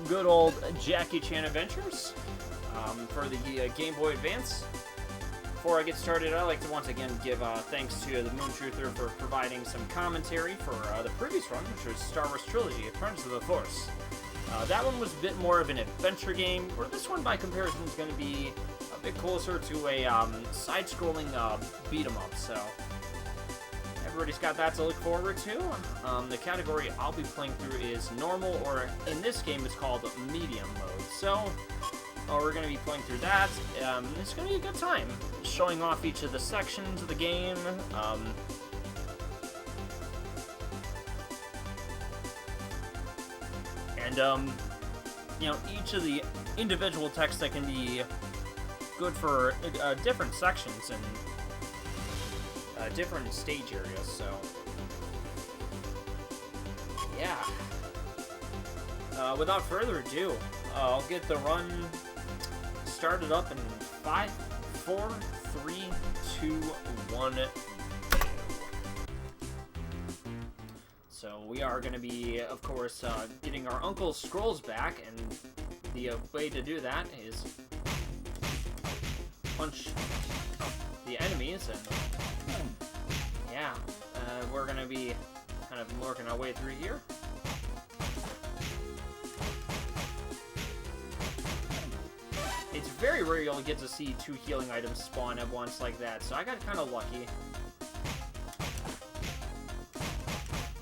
A: good old Jackie Chan Adventures for the Game Boy Advance. Before I get started, I'd like to once again give thanks to the Moon Truther for providing some commentary for the previous run, which was Star Wars Trilogy, Apprentice of the Force. That one was a bit more of an adventure game, where this one, by comparison, is going to be a bit closer to a side-scrolling beat-em-up, so everybody's got that to look forward to. The category I'll be playing through is normal, or in this game it's called medium mode, so we're going to be playing through that. It's going to be a good time, showing off each of the sections of the game. You know, each of the individual texts that can be good for different sections and different stage areas, so yeah. Without further ado, I'll get the run started up in 5, 4, 3, 2, 1. So we are going to be, of course, getting our Uncle's Scrolls back, and the way to do that is punch the enemies, and yeah, we're going to be kind of working our way through here. It's very rare you'll get to see 2 healing items spawn at once like that, so I got kind of lucky.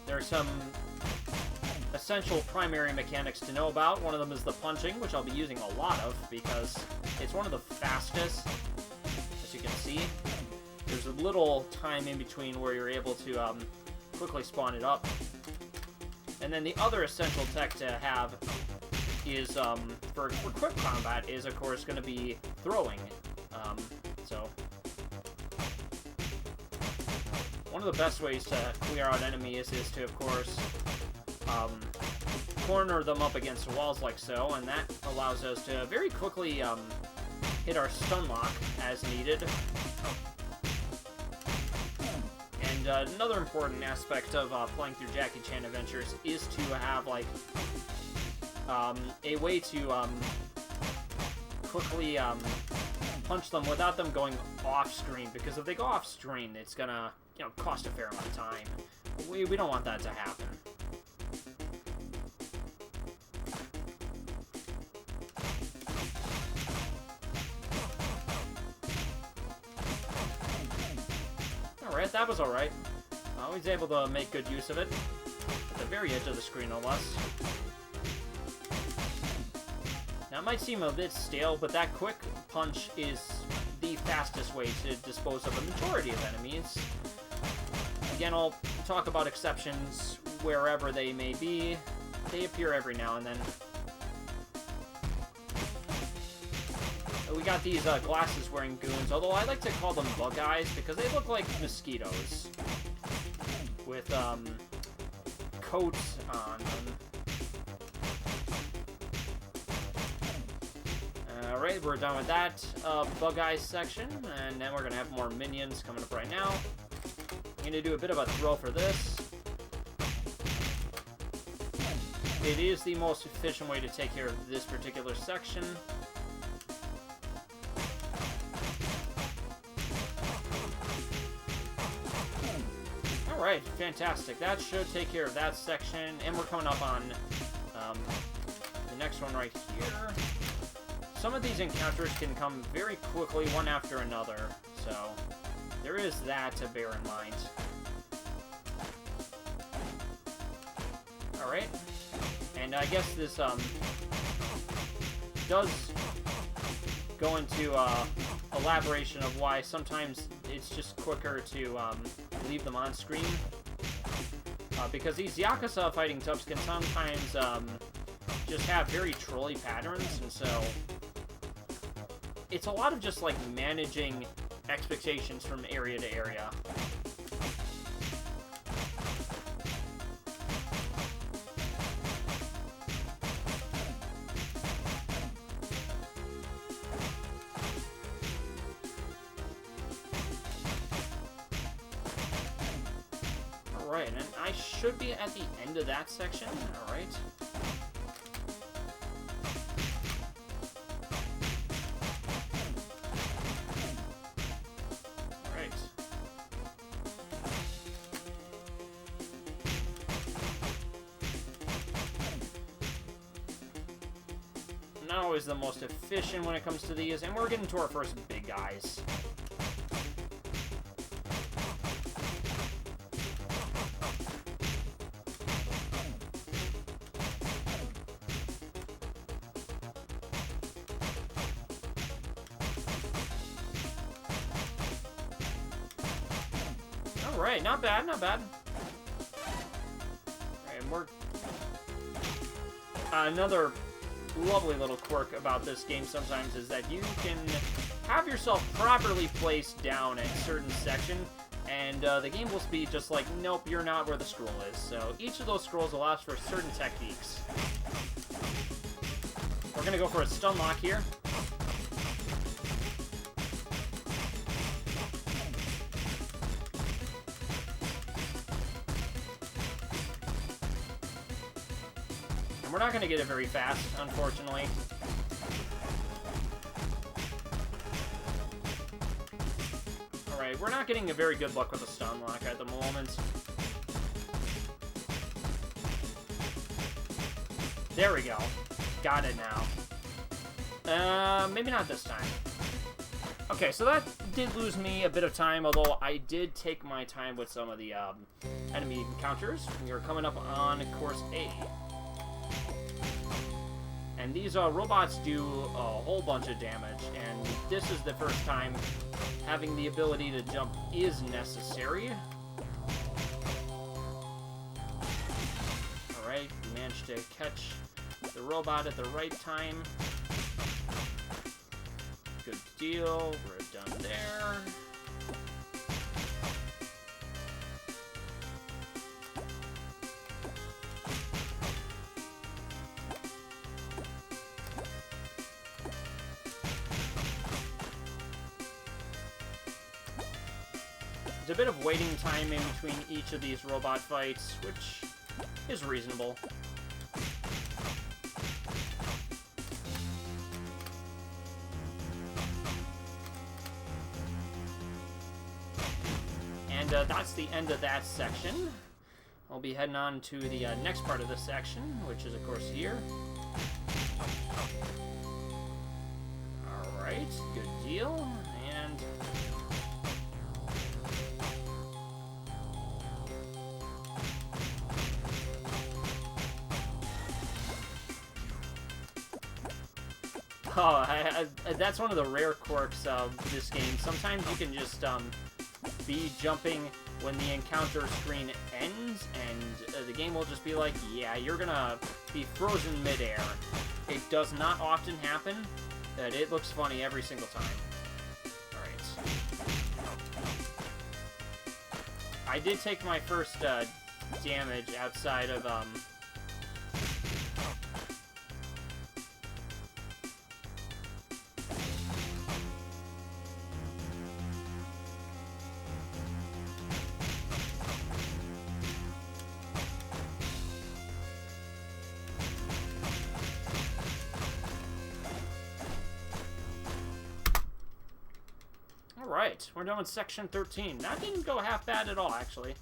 A: There are some essential primary mechanics to know about. One of them is the punching, which I'll be using a lot of because it's one of the fastest, as you can see. There's a little time in between where you're able to quickly spawn it up. And then the other essential tech to have is, for quick combat, is, of course, going to be throwing. So one of the best ways to clear out enemies is to, of course, corner them up against walls like so, and that allows us to very quickly hit our stun lock as needed. And another important aspect of playing through Jackie Chan Adventures is to have, like, a way to quickly punch them without them going off-screen, because if they go off-screen, it's gonna, you know, cost a fair amount of time. We don't want that to happen. Alright, that was alright. I was able to make good use of it. At the very edge of the screen, no less. Now, it might seem a bit stale, but that quick punch is the fastest way to dispose of a majority of enemies. Again, I'll talk about exceptions wherever they may be. They appear every now and then. We got these glasses-wearing goons, although I like to call them bug eyes because they look like mosquitoes with coats on them. Alright, we're done with that bug eyes section, and then we're going to have more minions coming up right now. I'm going to do a bit of a throw for this. It is the most efficient way to take care of this particular section. Alright, fantastic. That should take care of that section, and we're coming up on the next one right here. Some of these encounters can come very quickly, one after another, so there is that to bear in mind. Alright. And I guess this does go into elaboration of why sometimes it's just quicker to leave them on screen. Because these Yakuza fighting tubs can sometimes just have very trolly patterns, and so it's a lot of just like managing expectations from area to area. Alright, and I should be at the end of that section. Alright. Alright. Not always the most efficient when it comes to these, and we're getting to our first big guys. Alright, not bad, not bad. Alright, and we're... another lovely little quirk about this game sometimes is that you can have yourself properly placed down at a certain section, and the game will be just like, nope, you're not where the scroll is. So each of those scrolls allows for certain techniques. We're gonna go for a stun lock here. And we're not going to get it very fast, unfortunately. Alright, we're not getting a very good luck with a stun lock at the moment. There we go. Got it now. Maybe not this time. Okay, so that did lose me a bit of time, although I did take my time with some of the enemy encounters. We are coming up on course A. And these robots do a whole bunch of damage, and this is the first time having the ability to jump is necessary. Alright, we managed to catch the robot at the right time. Good deal, we're done there. There's a bit of waiting time in between each of these robot fights, which is reasonable. And that's the end of that section. I'll be heading on to the next part of this section, which is, of course, here. Alright, good deal. And... oh, that's one of the rare quirks of this game. Sometimes you can just be jumping when the encounter screen ends, and the game will just be like, yeah, you're gonna be frozen midair. It does not often happen, but it looks funny every single time. Alright. I did take my first damage outside of Alright, we're done with section 13. That didn't go half bad at all, actually.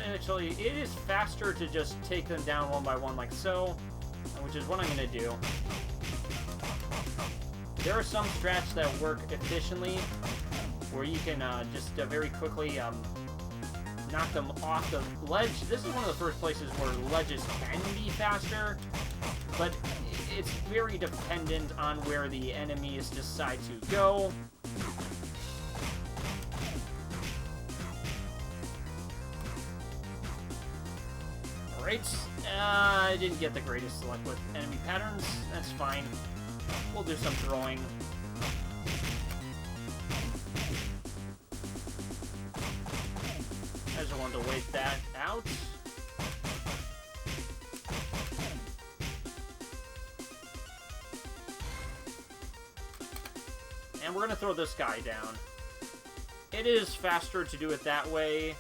A: Actually, it is faster to just take them down one by one like so, which is what I'm going to do. There are some strats that work efficiently where you can just very quickly knock them off the ledge. This is one of the first places where ledges can be faster, but it's very dependent on where the enemies decide to go. Alright, I didn't get the greatest luck with enemy patterns. That's fine. We'll do some throwing. I just wanted to wait that out. And we're going to throw this guy down. It is faster to do it that way.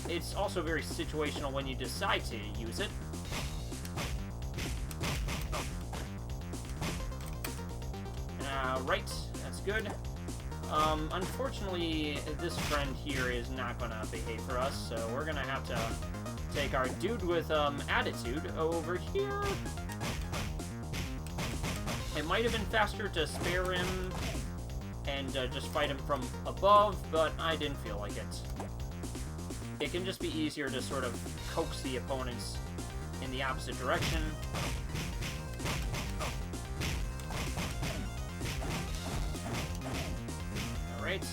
A: It's also very situational when you decide to use it. Right, that's good. Unfortunately, this friend here is not going to behave for us, so we're going to have to take our dude with attitude over here. It might have been faster to spare him and just fight him from above, but I didn't feel like it. It can just be easier to sort of coax the opponents in the opposite direction. Alright.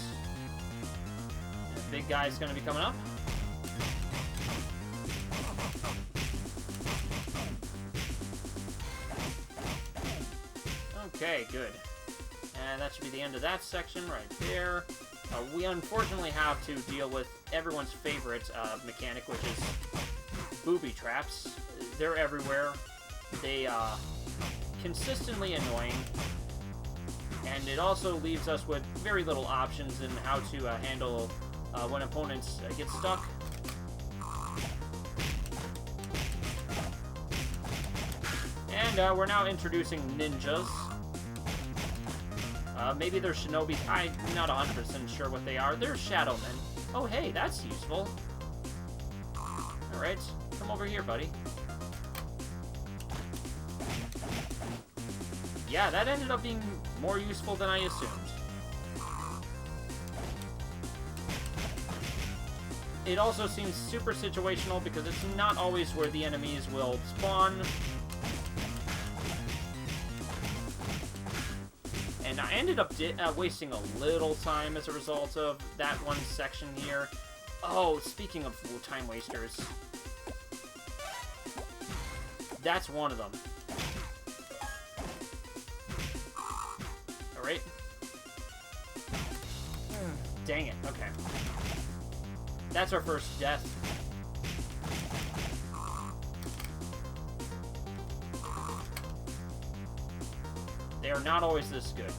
A: The big guy's going to be coming up. Okay, good. And that should be the end of that section right there. We unfortunately have to deal with everyone's favorite mechanic, which is booby traps. They're everywhere. They consistently annoying. And it also leaves us with very little options in how to handle when opponents get stuck. And we're now introducing ninjas. Maybe they're shinobi. I'm not 100% sure what they are. They're shadow men. Oh, hey, that's useful. Alright, come over here, buddy. Yeah, that ended up being more useful than I assumed. It also seems super situational because it's not always where the enemies will spawn. And I ended up wasting a little time as a result of that one section here. Oh, speaking of time wasters. That's one of them. Alright. Dang it, okay. That's our first death. They are not always this good.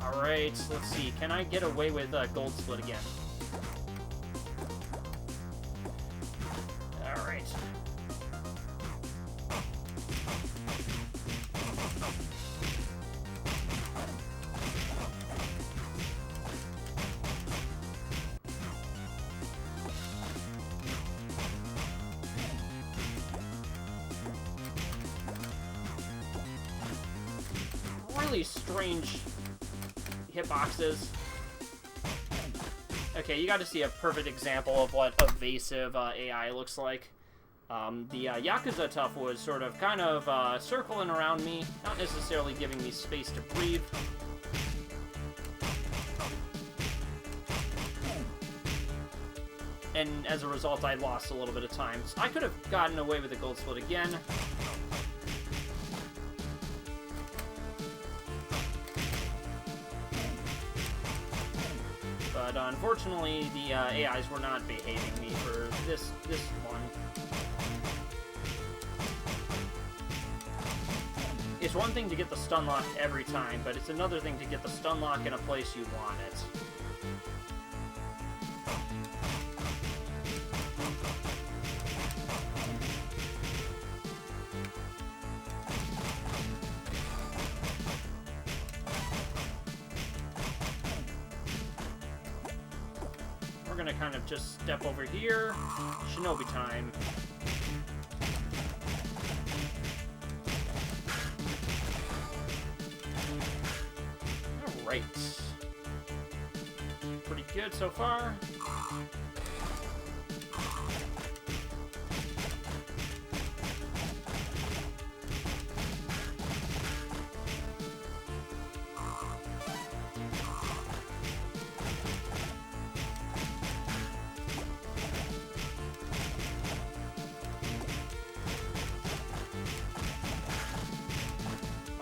A: Alright, let's see. Can I get away with Gold Split again? Alright. Really strange hitboxes. Okay, you got to see a perfect example of what evasive AI looks like. The Yakuza Tough was sort of kind of circling around me, not necessarily giving me space to breathe. And as a result, I lost a little bit of time. So I could have gotten away with the Gold Split again. But unfortunately, the AIs were not behaving me for this one. It's one thing to get the stun lock every time, but it's another thing to get the stun lock in a place you want it. We're gonna kind of just step over here. Shinobi time. Alright. Pretty good so far.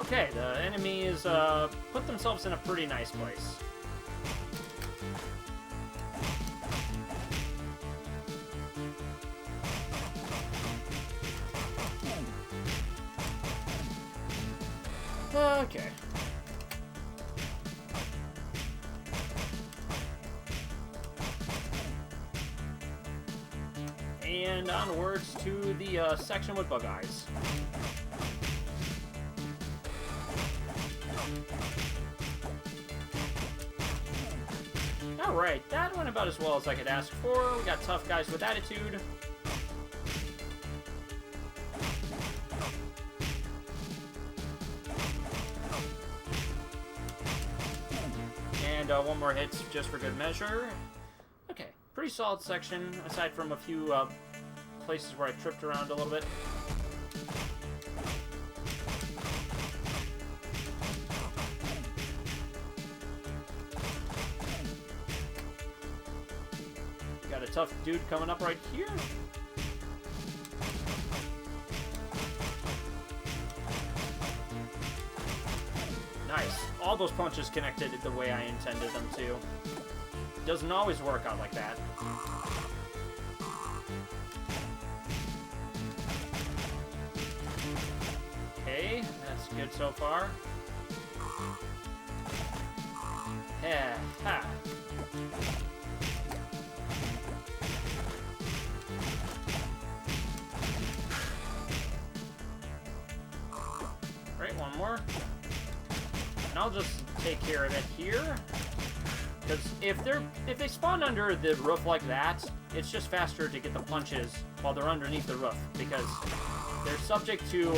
A: Okay, the enemies put themselves in a pretty nice place. Okay. And onwards to the section with bug eyes. Alright, that went about as well as I could ask for. We got tough guys with attitude. And one more hit just for good measure. Okay, pretty solid section, aside from a few places where I tripped around a little bit. Got a tough dude coming up right here. Nice. All those punches connected the way I intended them to. Doesn't always work out like that. Okay, that's good so far. Yeah, ha. Alright, one more. And I'll just take care of it here. Because if they spawn under the roof like that, it's just faster to get the punches while they're underneath the roof. Because they're subject to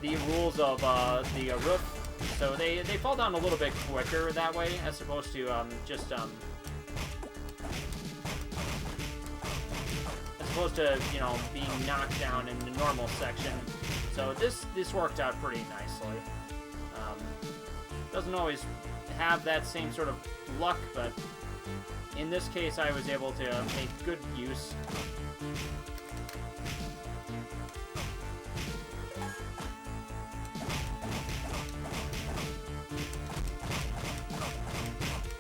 A: the rules of the roof. So they fall down a little bit quicker that way, as opposed to you know, being knocked down in the normal section. So this worked out pretty nicely. Doesn't always have that same sort of luck, but in this case I was able to make good use.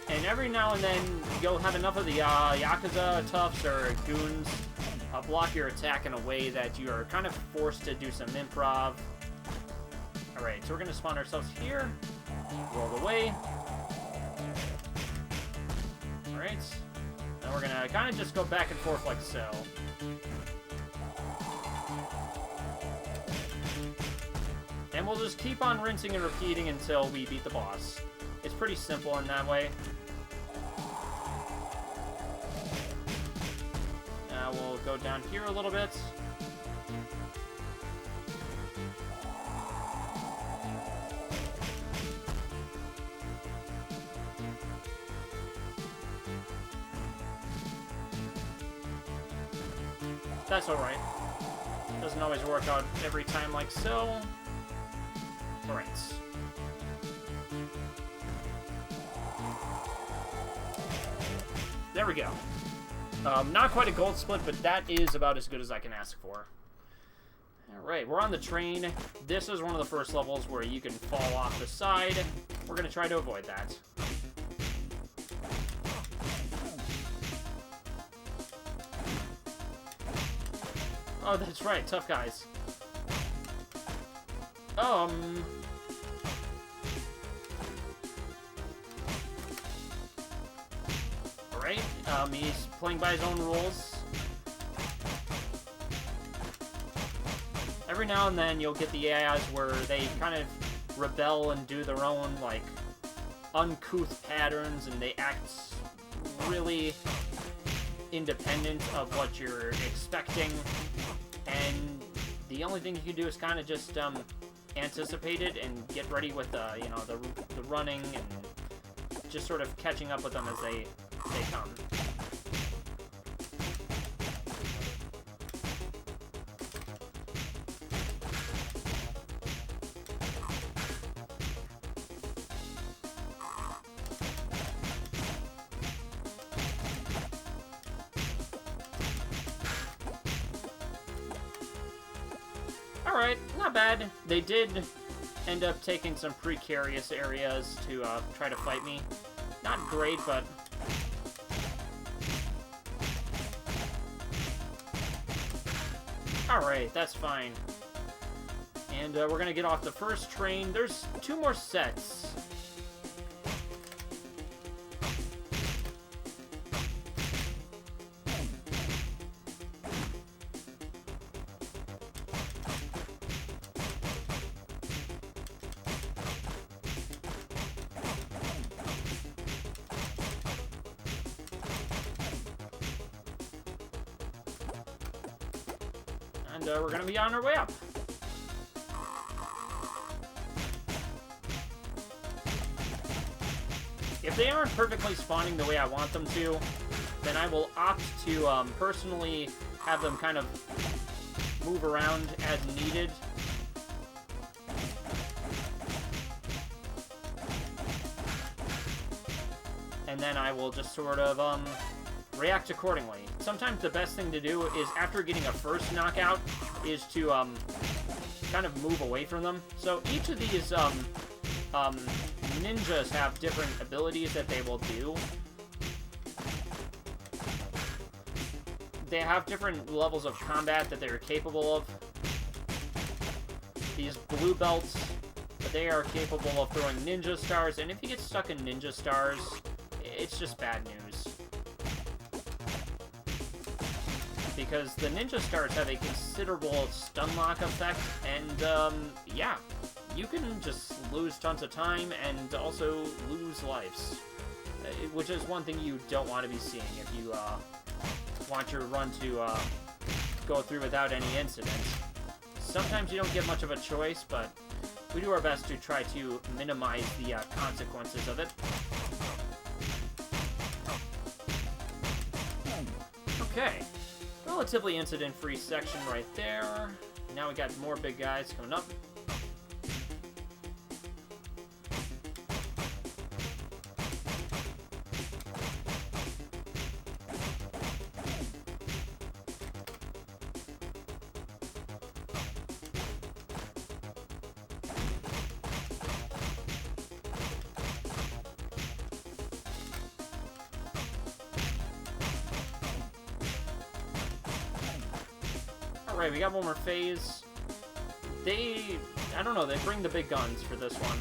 A: And every now and then you'll have enough of the Yakuza toughs or goons block your attack in a way that you are kind of forced to do some improv. Alright, so we're going to spawn ourselves here. Roll away. Alright. Now we're going to kind of just go back and forth like so. And we'll just keep on rinsing and repeating until we beat the boss. It's pretty simple in that way. We'll go down here a little bit. That's alright. Doesn't always work out every time like so. Alright. There we go. Not quite a gold split, but that is about as good as I can ask for. Alright, we're on the train. This is one of the first levels where you can fall off the side. We're going to try to avoid that. Oh, that's right, tough guys. Alright, he's playing by his own rules. Every now and then you'll get the AIs where they kind of rebel and do their own, like, uncouth patterns, and they act really independent of what you're expecting. And the only thing you can do is kind of just anticipate it and get ready with the, you know, the running and just sort of catching up with them as they come. Alright, not bad. They did end up taking some precarious areas to try to fight me. Not great, but... Alright, that's fine. And we're gonna get off the first train. There's 2 more sets. And we're gonna be on our way up. If they aren't perfectly spawning the way I want them to, then I will opt to personally have them kind of move around as needed. And then I will just sort of react accordingly. Sometimes the best thing to do is, after getting a first knockout, is to kind of move away from them. So each of these ninjas have different abilities that they will do. They have different levels of combat that they're capable of. These blue belts, they are capable of throwing ninja stars, and if you get stuck in ninja stars, it's just bad news. Because the ninja stars have a considerable stun lock effect, and yeah, you can just lose tons of time and also lose lives, which is one thing you don't want to be seeing if you want your run to go through without any incidents. Sometimes you don't get much of a choice, but we do our best to try to minimize the consequences of it. Okay. Relatively incident-free section right there. Now we got more big guys coming up. Alright, we got one more phase. I don't know, they bring the big guns for this one.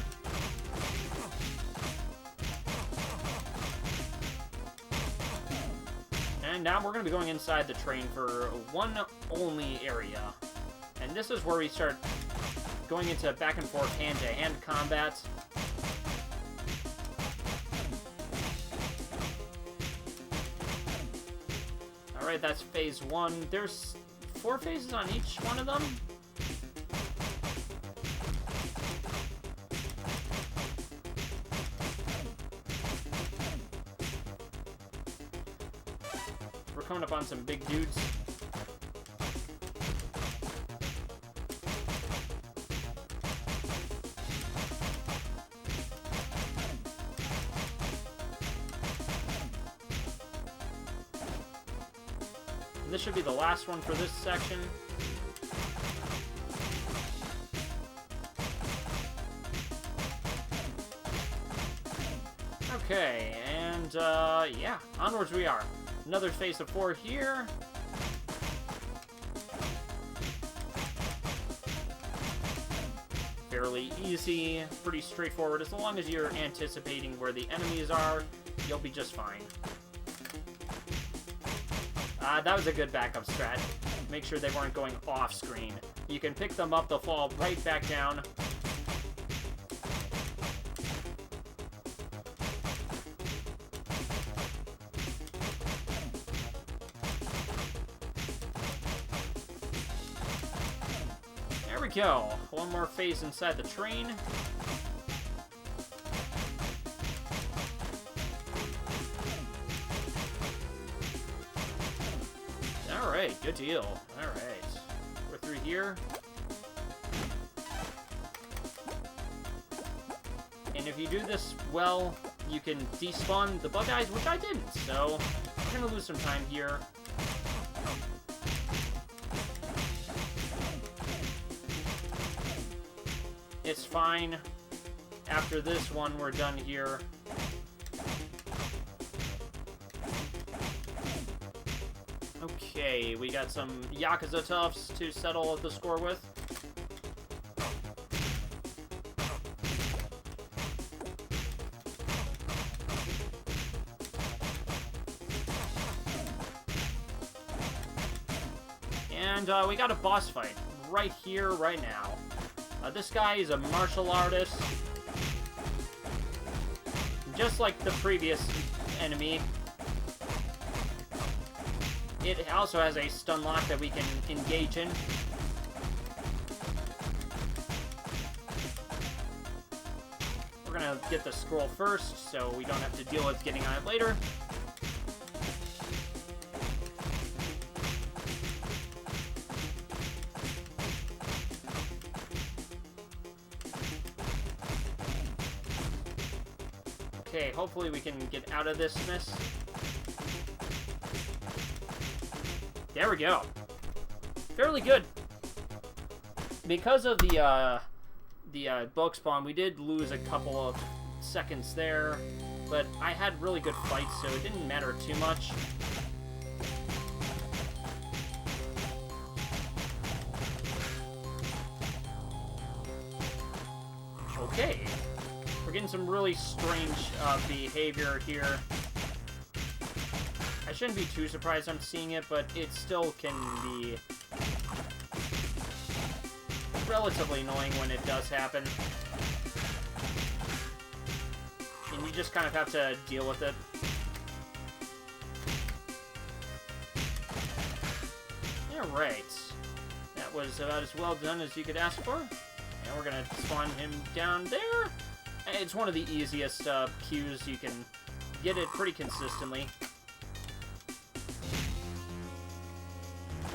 A: And now we're going to be going inside the train for one only area. And this is where we start going into back and forth hand-to-hand combat. Alright, that's phase 1. There's 4 phases on each one of them. We're coming up on some big dudes. This should be the last one for this section. Okay, and yeah, onwards we are. Another phase of 4 here. Fairly easy, pretty straightforward. As long as you're anticipating where the enemies are, you'll be just fine. That was a good backup strat. Make sure they weren't going off screen. You can pick them up, they'll fall right back down. There we
B: we go. One more phase inside the train. Alright, good deal. Alright. We're through here. And if you do this well, you can despawn the bug eyes, which I didn't, so we're gonna lose some time here. It's fine. After this one, we're done here. Okay, we got some Yakuza toughs to settle the score with. And we got a boss fight right here, right now. This guy is a martial artist. Just like the previous enemy. It also has a stun lock that we can engage in. We're gonna get the scroll first, so we don't have to deal with getting on it later. Okay, hopefully we can get out of this mess. There we go. Fairly good. Because of the bug spawn, we did lose a couple of seconds there, but I had really good fights, so it didn't matter too much. Okay. We're getting some really strange behavior here. I shouldn't be too surprised I'm seeing it, but it still can be relatively annoying when it does happen. And you just kind of have to deal with it. Alright. That was about as well done as you could ask for. And we're gonna spawn him down there. It's one of the easiest queues. You can get it pretty consistently.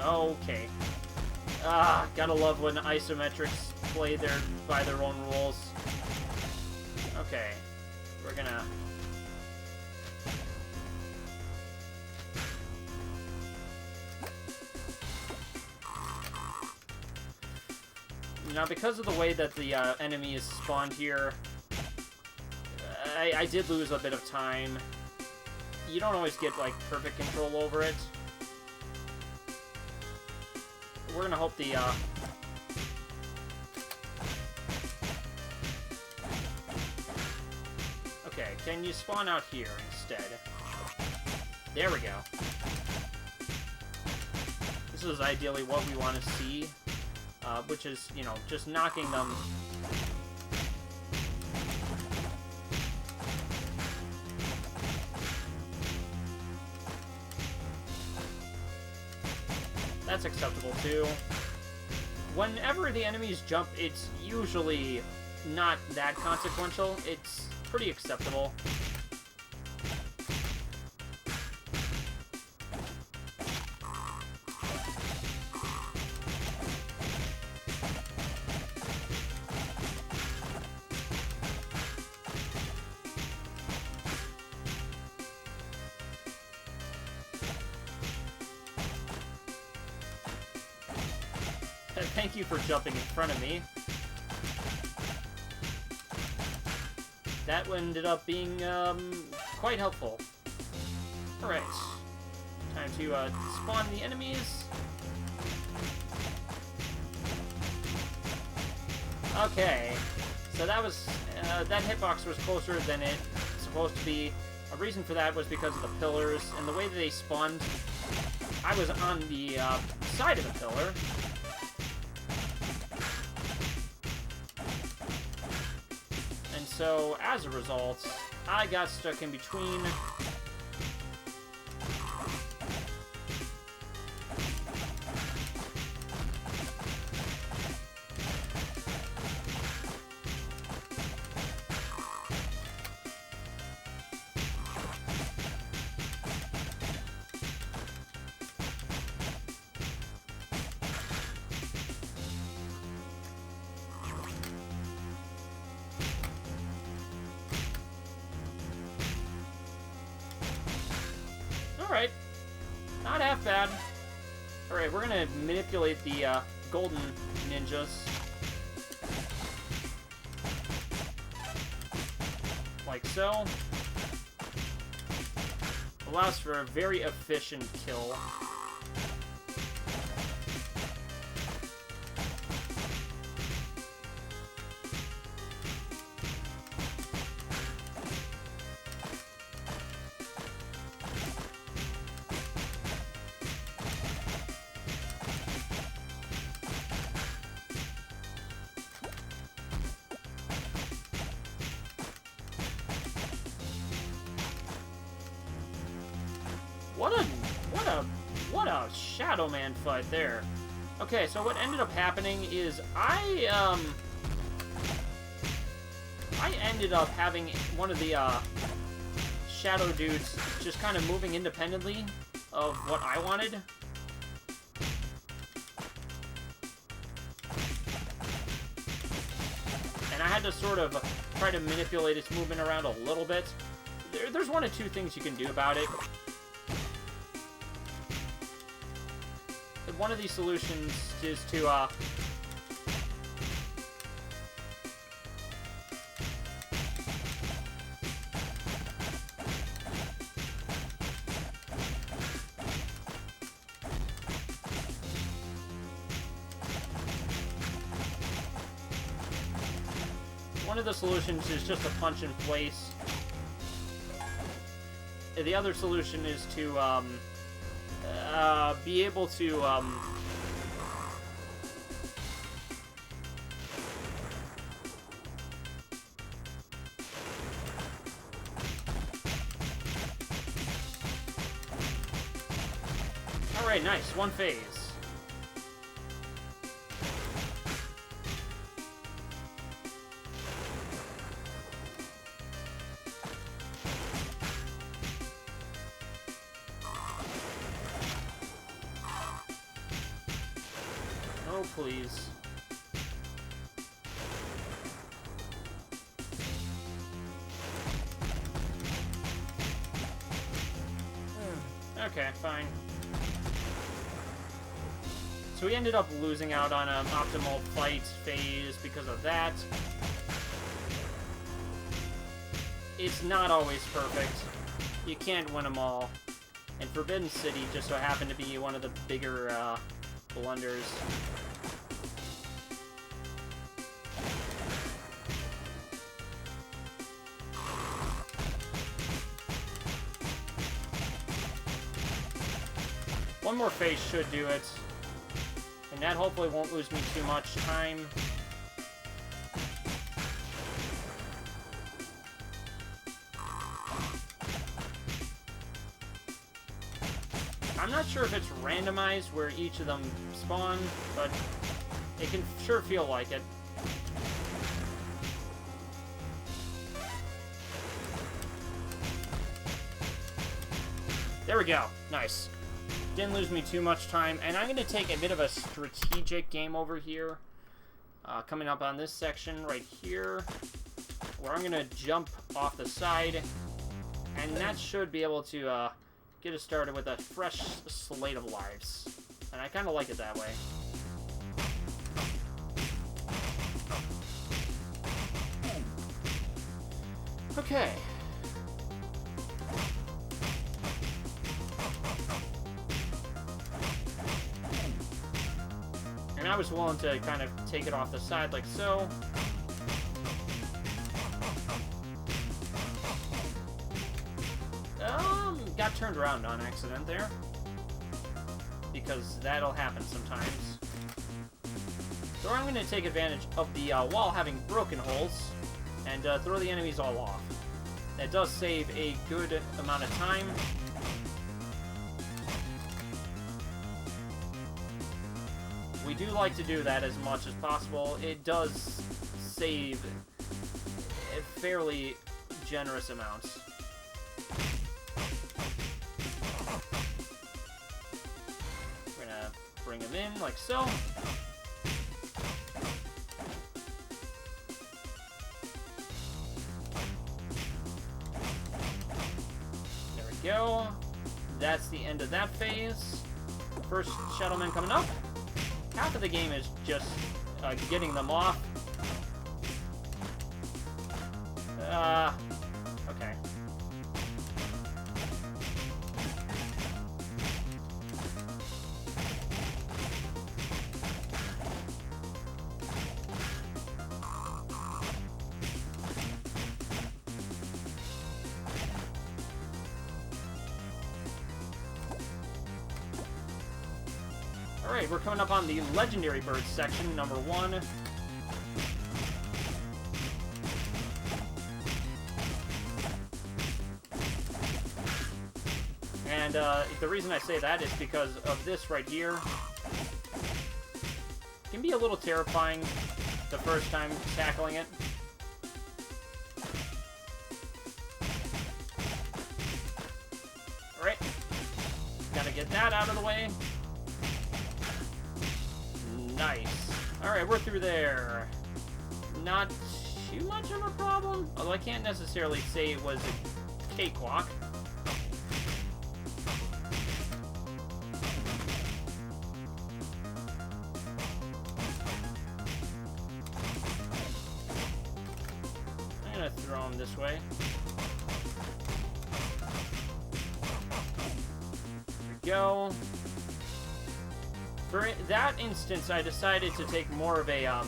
B: Okay. Gotta love when isometrics play by their own rules. Okay. We're gonna... Now, because of the way that the enemy is spawned here, I did lose a bit of time. You don't always get, like, perfect control over it. We're gonna hope the, Okay, can you spawn out here instead? There we go. This is ideally what we want to see, which is, you know, just knocking them... That's acceptable, too. Whenever the enemies jump, it's usually not that consequential. It's pretty acceptable. Thank you for jumping in front of me. That ended up being quite helpful. Alright. Time to spawn the enemies. Okay. So that was... that hitbox was closer than it's supposed to be. A reason for that was because of the pillars, and the way that they spawned, I was on the side of the pillar. So, as a result, I got stuck in between. Not half bad. Alright, we're gonna manipulate the golden ninjas. Like so. Allows for a very efficient kill. What a Shadow Man fight there. Okay, so what ended up happening is I ended up having one of the Shadow dudes just kind of moving independently of what I wanted. And I had to sort of try to manipulate its movement around a little bit. There's one of two things you can do about it. One of these solutions is to, one of the solutions is just a punch in place. The other solution is to, be able to, Alright, nice. One phase. Oh, please. Okay, fine. So we ended up losing out on an optimal fight phase because of that. It's not always perfect. You can't win them all. And Forbidden City just so happened to be one of the bigger blunders. One more phase should do it. And that hopefully won't lose me too much time. I'm not sure if it's randomized where each of them spawn, but it can sure feel like it. There we go. Nice. Didn't lose me too much time, and I'm going to take a bit of a strategic game over here. Coming up on this section right here, where I'm going to jump off the side, and that should be able to get us started with a fresh slate of lives. And I kind of like it that way. Okay. And I was willing to kind of take it off the side like so. Got turned around on accident there. Because that'll happen sometimes. So I'm going to take advantage of the wall having broken holes and throw the enemies all off. That does save a good amount of time. We do like to do that as much as possible. It does save fairly generous amounts. We're gonna bring him in like so. There we go. that's the end of that phase. First Shadowman coming up. Half of the game is just getting them off. Okay. Alright, we're coming up on the Legendary Birds section, number 1. And the reason I say that is because of this right here. It can be a little terrifying the first time tackling it. Alright. Gotta get that out of the way. Nice. Alright, we're through there. Not too much of a problem, although I can't necessarily say it was a cakewalk. I'm gonna throw him this way. There we go. For that instance, I decided to take more of a, okay.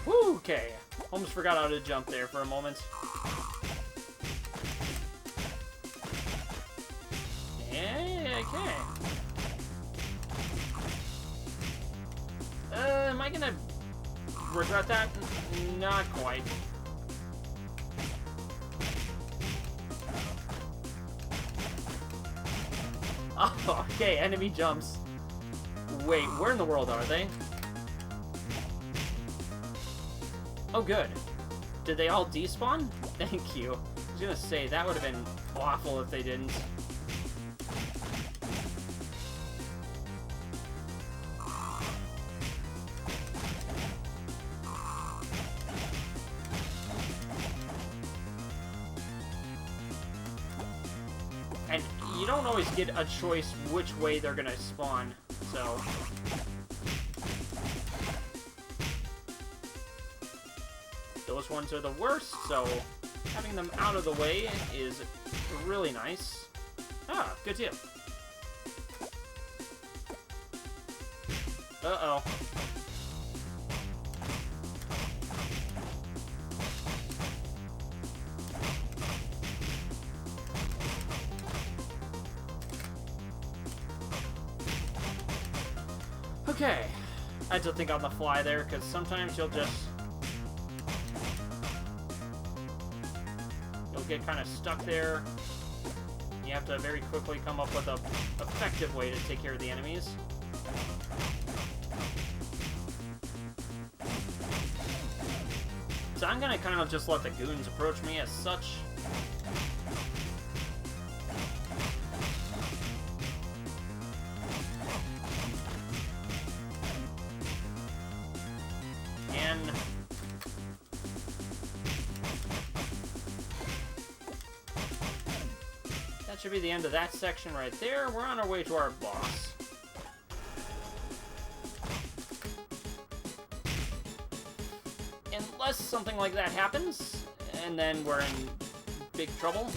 B: Woo, okay. Almost forgot how to jump there for a moment. Okay. Am I gonna regret that? Not quite. Oh, okay, enemy jumps. Wait, where in the world are they? Oh, good. Did they all despawn? Thank you. I was gonna say, that would have been awful if they didn't. And you don't always get a choice which way they're gonna spawn, so... Those ones are the worst, so having them out of the way is really nice. Ah, good too. Uh-oh. Okay, I had to think on the fly there, because sometimes you'll get kind of stuck there. You have to very quickly come up with a effective way to take care of the enemies. So I'm gonna kind of just let the goons approach me as such. That should be the end of that section right there. We're on our way to our boss. Unless something like that happens, and then we're in big trouble.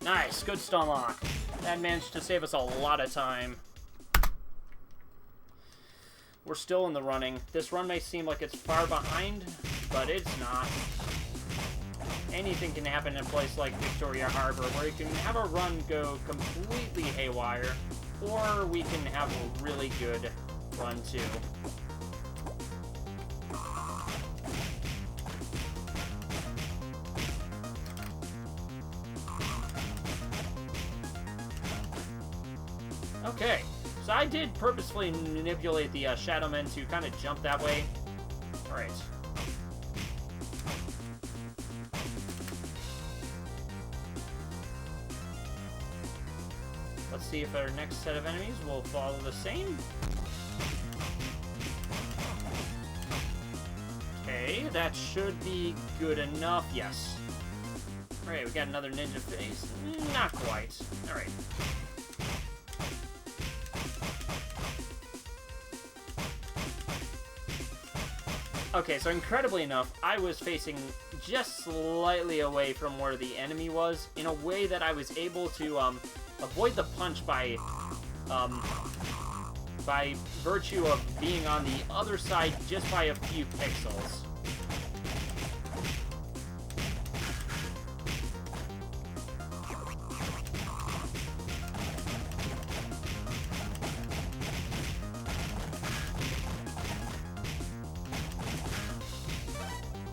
B: Nice, good stun lock. That managed to save us a lot of time. We're still in the running. This run may seem like it's far behind, but it's not. Anything can happen in a place like Victoria Harbor, where you can have a run go completely haywire, or we can have a really good run too. Okay, so I did purposefully manipulate the Shadow Men to kind of jump that way. Alright. Let's see if our next set of enemies will follow the same. Okay, that should be good enough. Yes. Alright, we got another ninja face. Not quite. Alright. Okay, so incredibly enough, I was facing just slightly away from where the enemy was, in a way that I was able to avoid the punch by virtue of being on the other side just by a few pixels.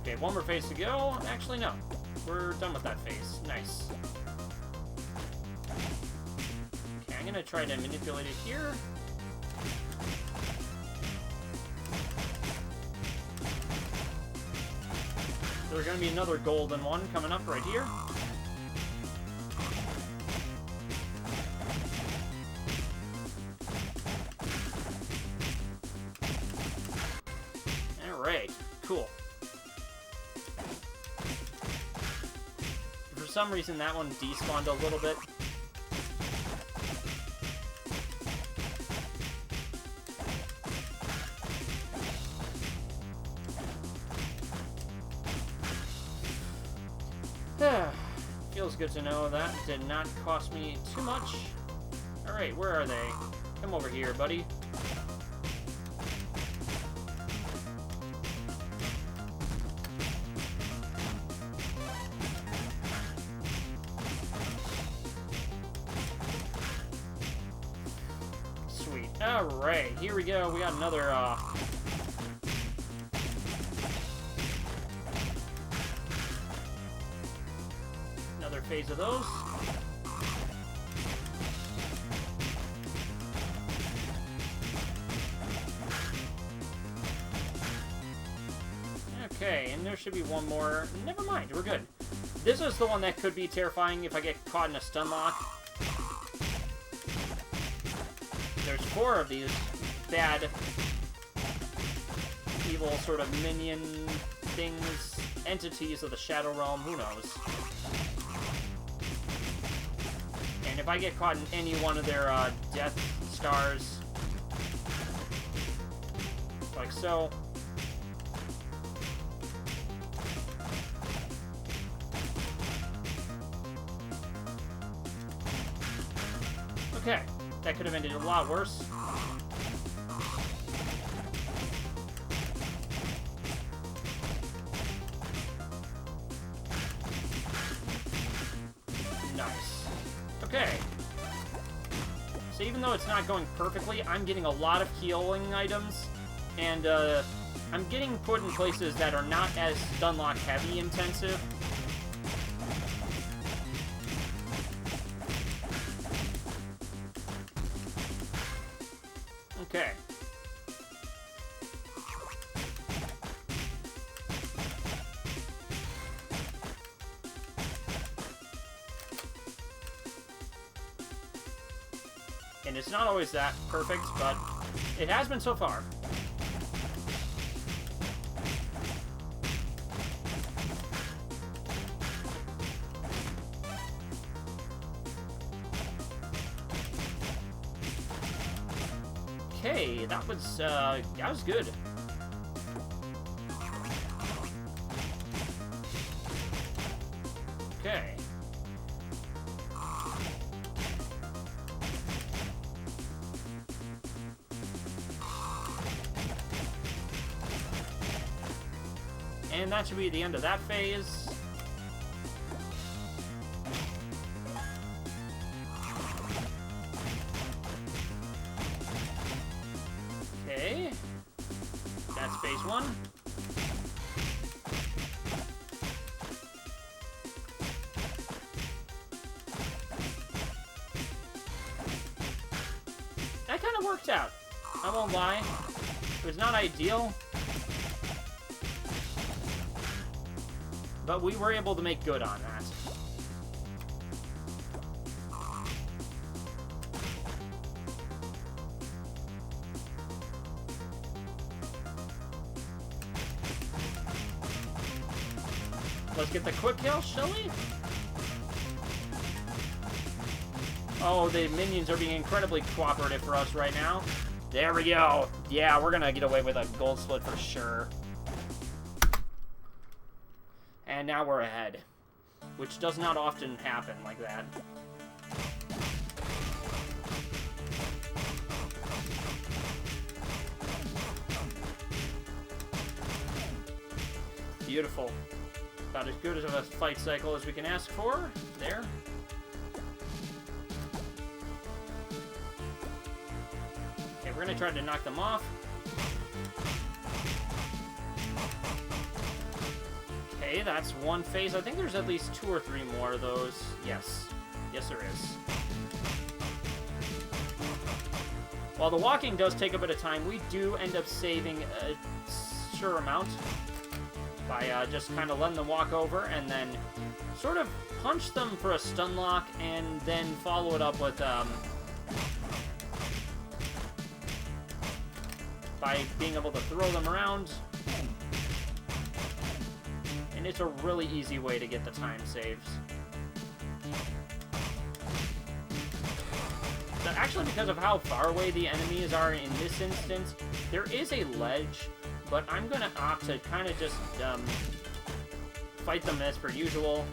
B: Okay, one more phase to go. Actually, no. We're done with that phase. Nice. Okay, I'm gonna try to manipulate it here. There's gonna be another golden one coming up right here. Alright, cool. For some reason, that one despawned a little bit. Feels good to know that did not cost me too much. Alright, where are they? Come over here, buddy. Sweet. Alright, here we go. We got another, another phase of those. Okay, and there should be one more. Never mind, we're good. This is the one that could be terrifying if I get caught in a stun lock. There's 4 of these bad, evil sort of minion things, entities of the Shadow Realm, who knows. And if I get caught in any one of their death stars, like so, okay, that could have ended a lot worse. Nice. Okay. So even though it's not going perfectly, I'm getting a lot of healing items, and I'm getting put in places that are not as stunlock heavy intensive. Okay. And it's not always that perfect, but it has been so far. Okay, that was good. Okay. And that should be the end of that phase. Okay, this one. That kind of worked out. I won't lie. It was not ideal. But we were able to make good on that. Let's get the quick kill, shall we? Oh, the minions are being incredibly cooperative for us right now. There we go. Yeah, we're gonna get away with a gold split for sure. And now we're ahead, which does not often happen like that. Beautiful. About as good of a fight cycle as we can ask for. There. Okay, we're gonna try to knock them off. Okay, that's one phase. I think there's at least 2 or 3 more of those. Yes. Yes, there is. While the walking does take a bit of time, we do end up saving a sure amount by just kind of letting them walk over and then sort of punch them for a stun lock and then follow it up with by being able to throw them around. And it's a really easy way to get the time saves. So actually, because of how far away the enemies are in this instance, there is a ledge, but I'm going to opt to kind of just fight them as per usual.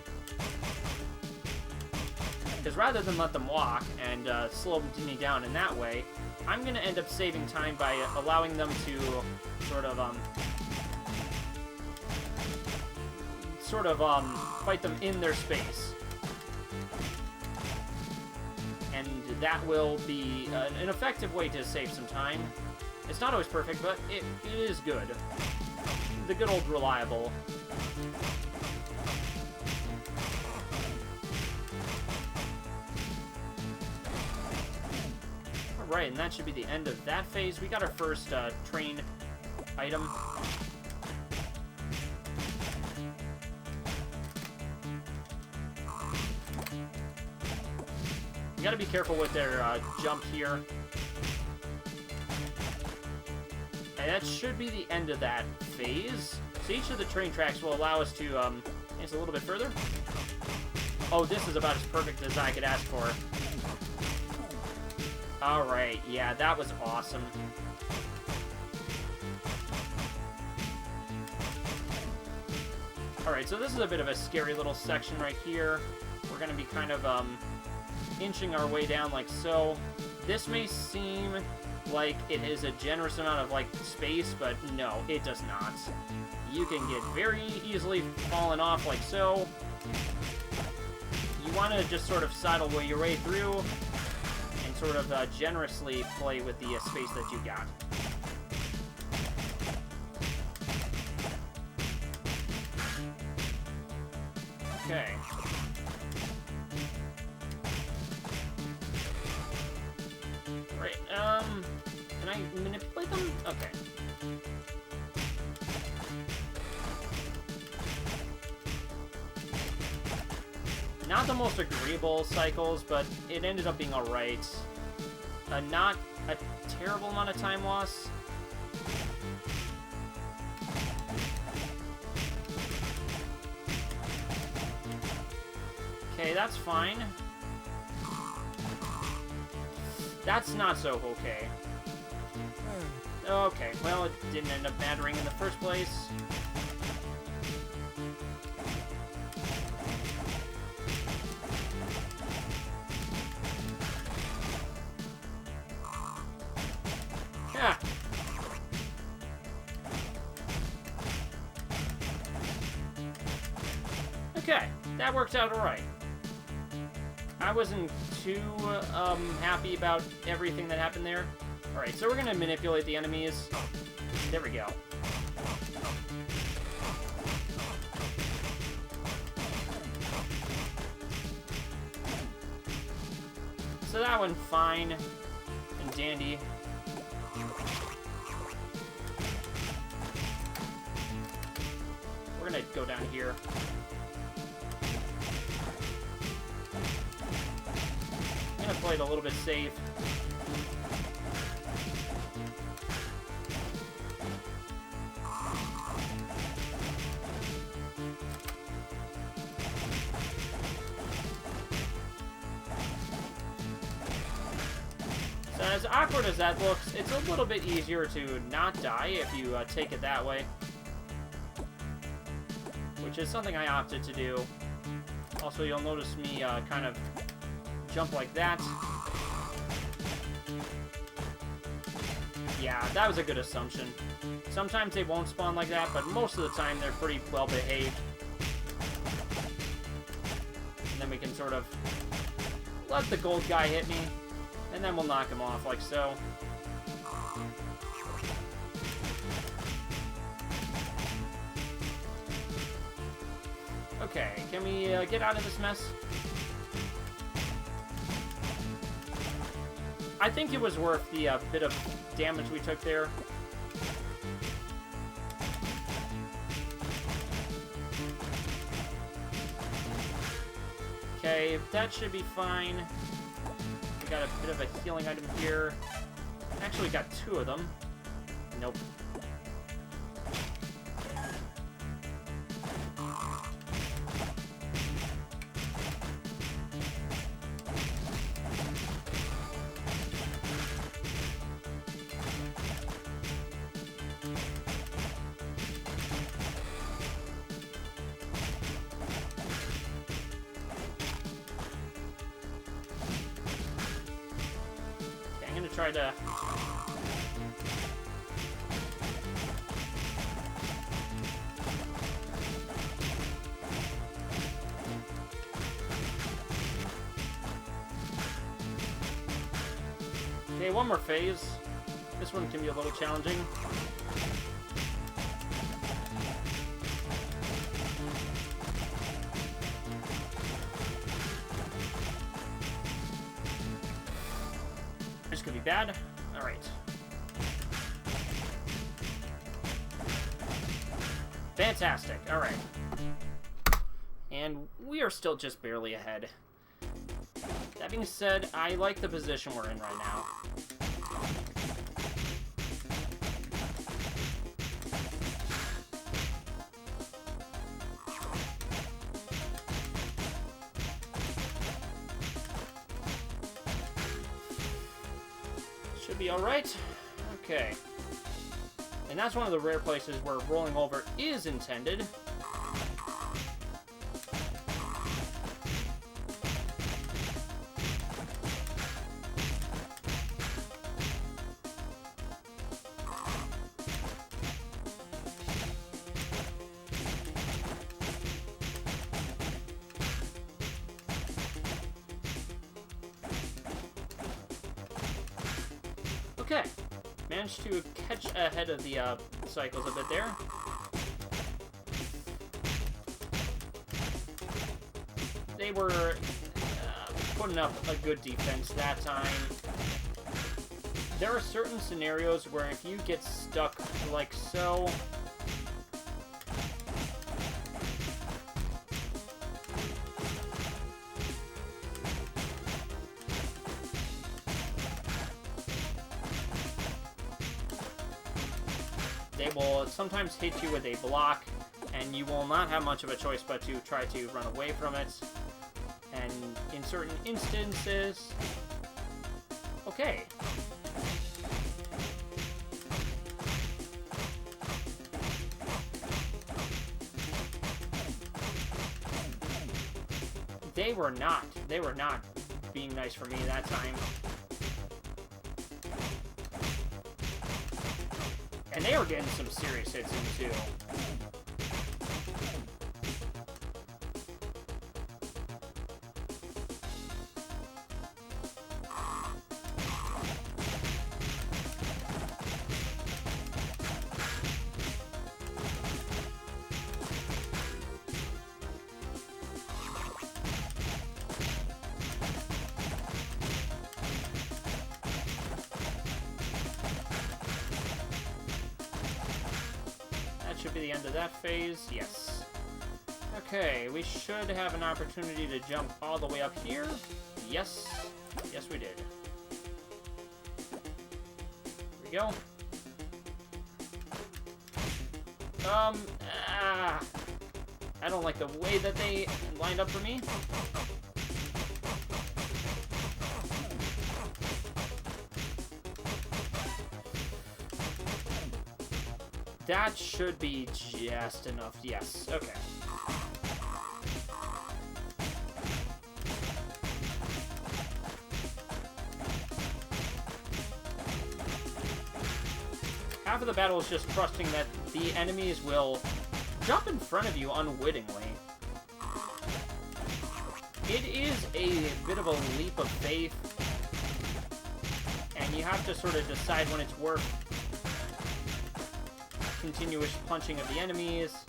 B: Because rather than let them walk and slow me down in that way, I'm going to end up saving time by allowing them to sort of fight them in their space. And that will be an effective way to save some time. It's not always perfect, but it is good. The good old reliable. Alright, and that should be the end of that phase. We got our first train item. You gotta be careful with their jump here. And that should be the end of that phase. So each of the train tracks will allow us to advance a little bit further. Oh, this is about as perfect as I could ask for. Alright, yeah, that was awesome. Alright, so this is a bit of a scary little section right here. We're gonna be kind of inching our way down like so. This may seem like it is a generous amount of like space, but no, it does not. You can get very easily fallen off like so. You want to just sort of sidle your way through and sort of generously play with the space that you got. Okay. Right, can I manipulate them? Okay. Not the most agreeable cycles, but it ended up being alright. Not a terrible amount of time loss. Okay, that's fine. That's not so okay. Okay, well, it didn't end up mattering in the first place. Yeah. Okay, that worked out alright. I wasn't too happy about everything that happened there. Alright, so we're gonna manipulate the enemies. There we go. so that went fine and dandy. We're gonna go down here. I'm gonna play it a little bit safe. So as awkward as that looks, it's a little bit easier to not die if you take it that way. Which is something I opted to do. Also, you'll notice me kind of jump like that. Yeah, that was a good assumption. Sometimes they won't spawn like that, but most of the time they're pretty well behaved. And then we can sort of let the gold guy hit me, and then we'll knock him off like so. Okay, can we get out of this mess? I think it was worth the bit of damage we took there. Okay, that should be fine. We got a bit of a healing item here. Actually, got 2 of them. Nope. Try to... Okay, one more phase. This one can be a little challenging. This could be bad. All right. Fantastic. All right. And we are still just barely ahead. That being said, I like the position we're in right now. Should be alright. Okay. And that's one of the rare places where rolling over is intended. Okay, managed to catch ahead of the cycles a bit there. They were putting up a good defense that time. There are certain scenarios where if you get stuck like so, they will sometimes hit you with a block, and you will not have much of a choice but to try to run away from it. And in certain instances... Okay. They were not being nice for me that time. And they were getting some serious hits in too. should be the end of that phase. Yes. Okay, we should have an opportunity to jump all the way up here. Yes. Yes, we did. Here we go. I don't like the way that they lined up for me. That should be just enough. Yes. Okay. Half of the battle is just trusting that the enemies will jump in front of you unwittingly. It is a bit of a leap of faith, and you have to sort of decide when it's worth continuous punching of the enemies,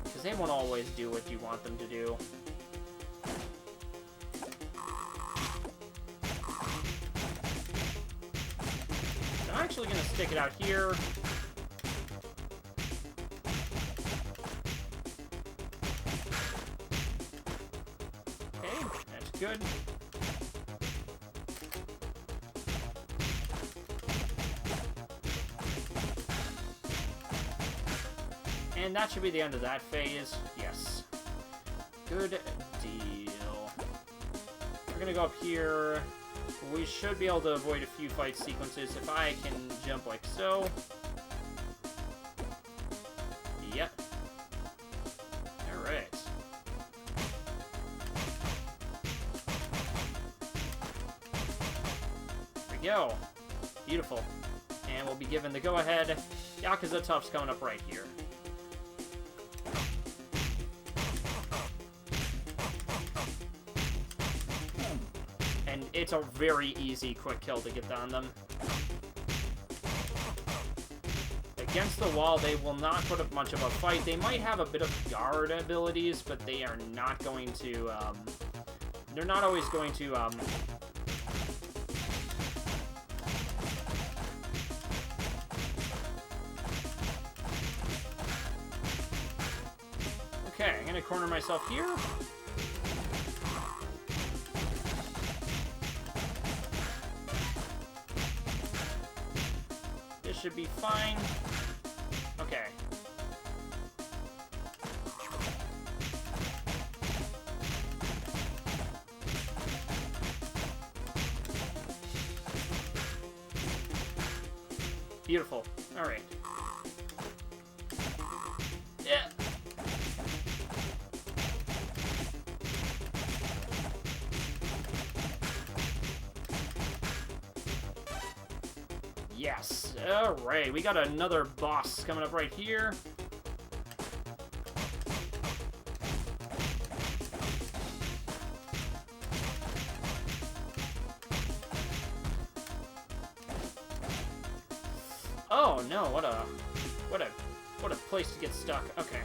B: because they won't always do what you want them to do. So I'm actually going to stick it out here. Okay, that's good. And that should be the end of that phase. Yes. Good deal. We're gonna go up here. We should be able to avoid a few fight sequences if I can jump like so. Yep. Alright. There we go. Beautiful. And we'll be given the go-ahead. Yakuza Tough's coming up right here. And it's a very easy quick kill to get on them. Against the wall, they will not put up much of a fight. They might have a bit of guard abilities, but they are not going to, they're not always going to, Okay, I'm gonna corner myself here. This should be fine. Okay. Beautiful. All right. Yeah. Yes. Alright, we got another boss coming up right here. Oh no, what a place to get stuck. Okay.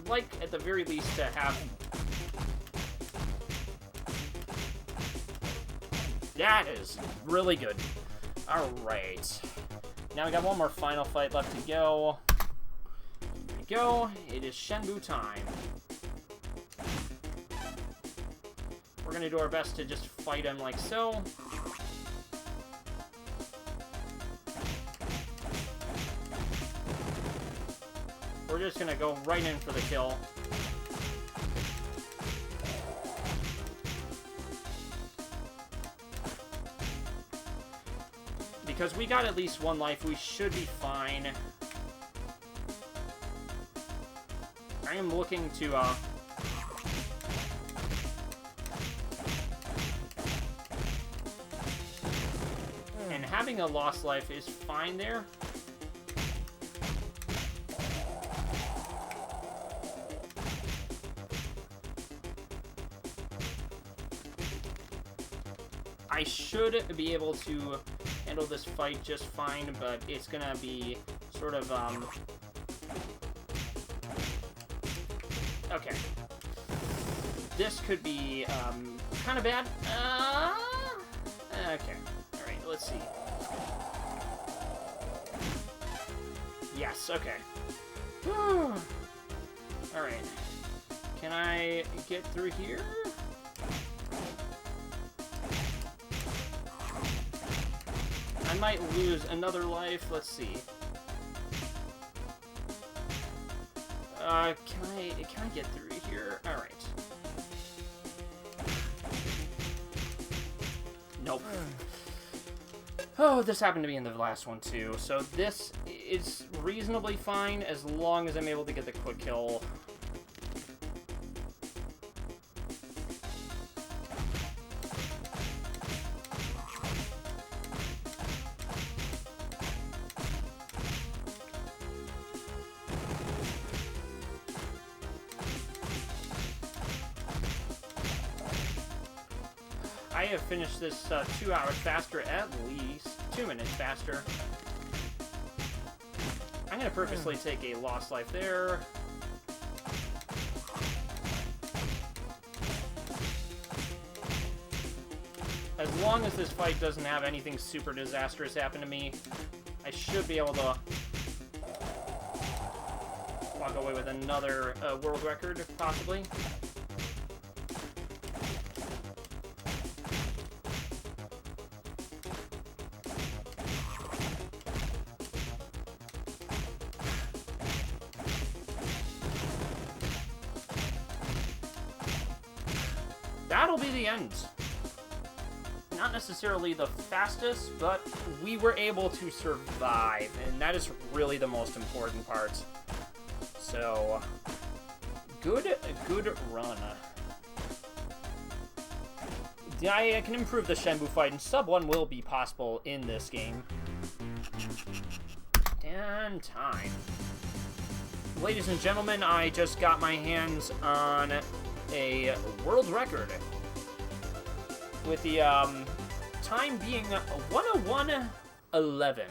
B: Like, at the very least, to have... That is really good. Alright. Now we got one more final fight left to go. Here we go. It is Shenmue time. We're gonna do our best to just fight him like so. We're just gonna go right in for the kill. Because we got at least one life, we should be fine. I am looking to, and having a lost life is fine there. I should be able to handle this fight just fine, but it's gonna be sort of, okay. This could be, kind of bad. Okay. Alright, let's see. Yes, okay. Alright. Can I get through here? I might lose another life. Let's see. Can I get through here? All right. Nope. Oh, this happened to be in the last one too. So this is reasonably fine as long as I'm able to get the quick kill. I have finished this 2 hours faster, at least 2 minutes faster. I'm gonna purposely take a lost life there. As long as this fight doesn't have anything super disastrous happen to me, I should be able to walk away with another world record, possibly. That'll be the end. Not necessarily the fastest, but we were able to survive, and that is really the most important part. So, good run. I can improve the Shenmue fight, and sub 1 will be possible in this game. And time. Ladies and gentlemen, I just got my hands on a world record, with the time being 101:11.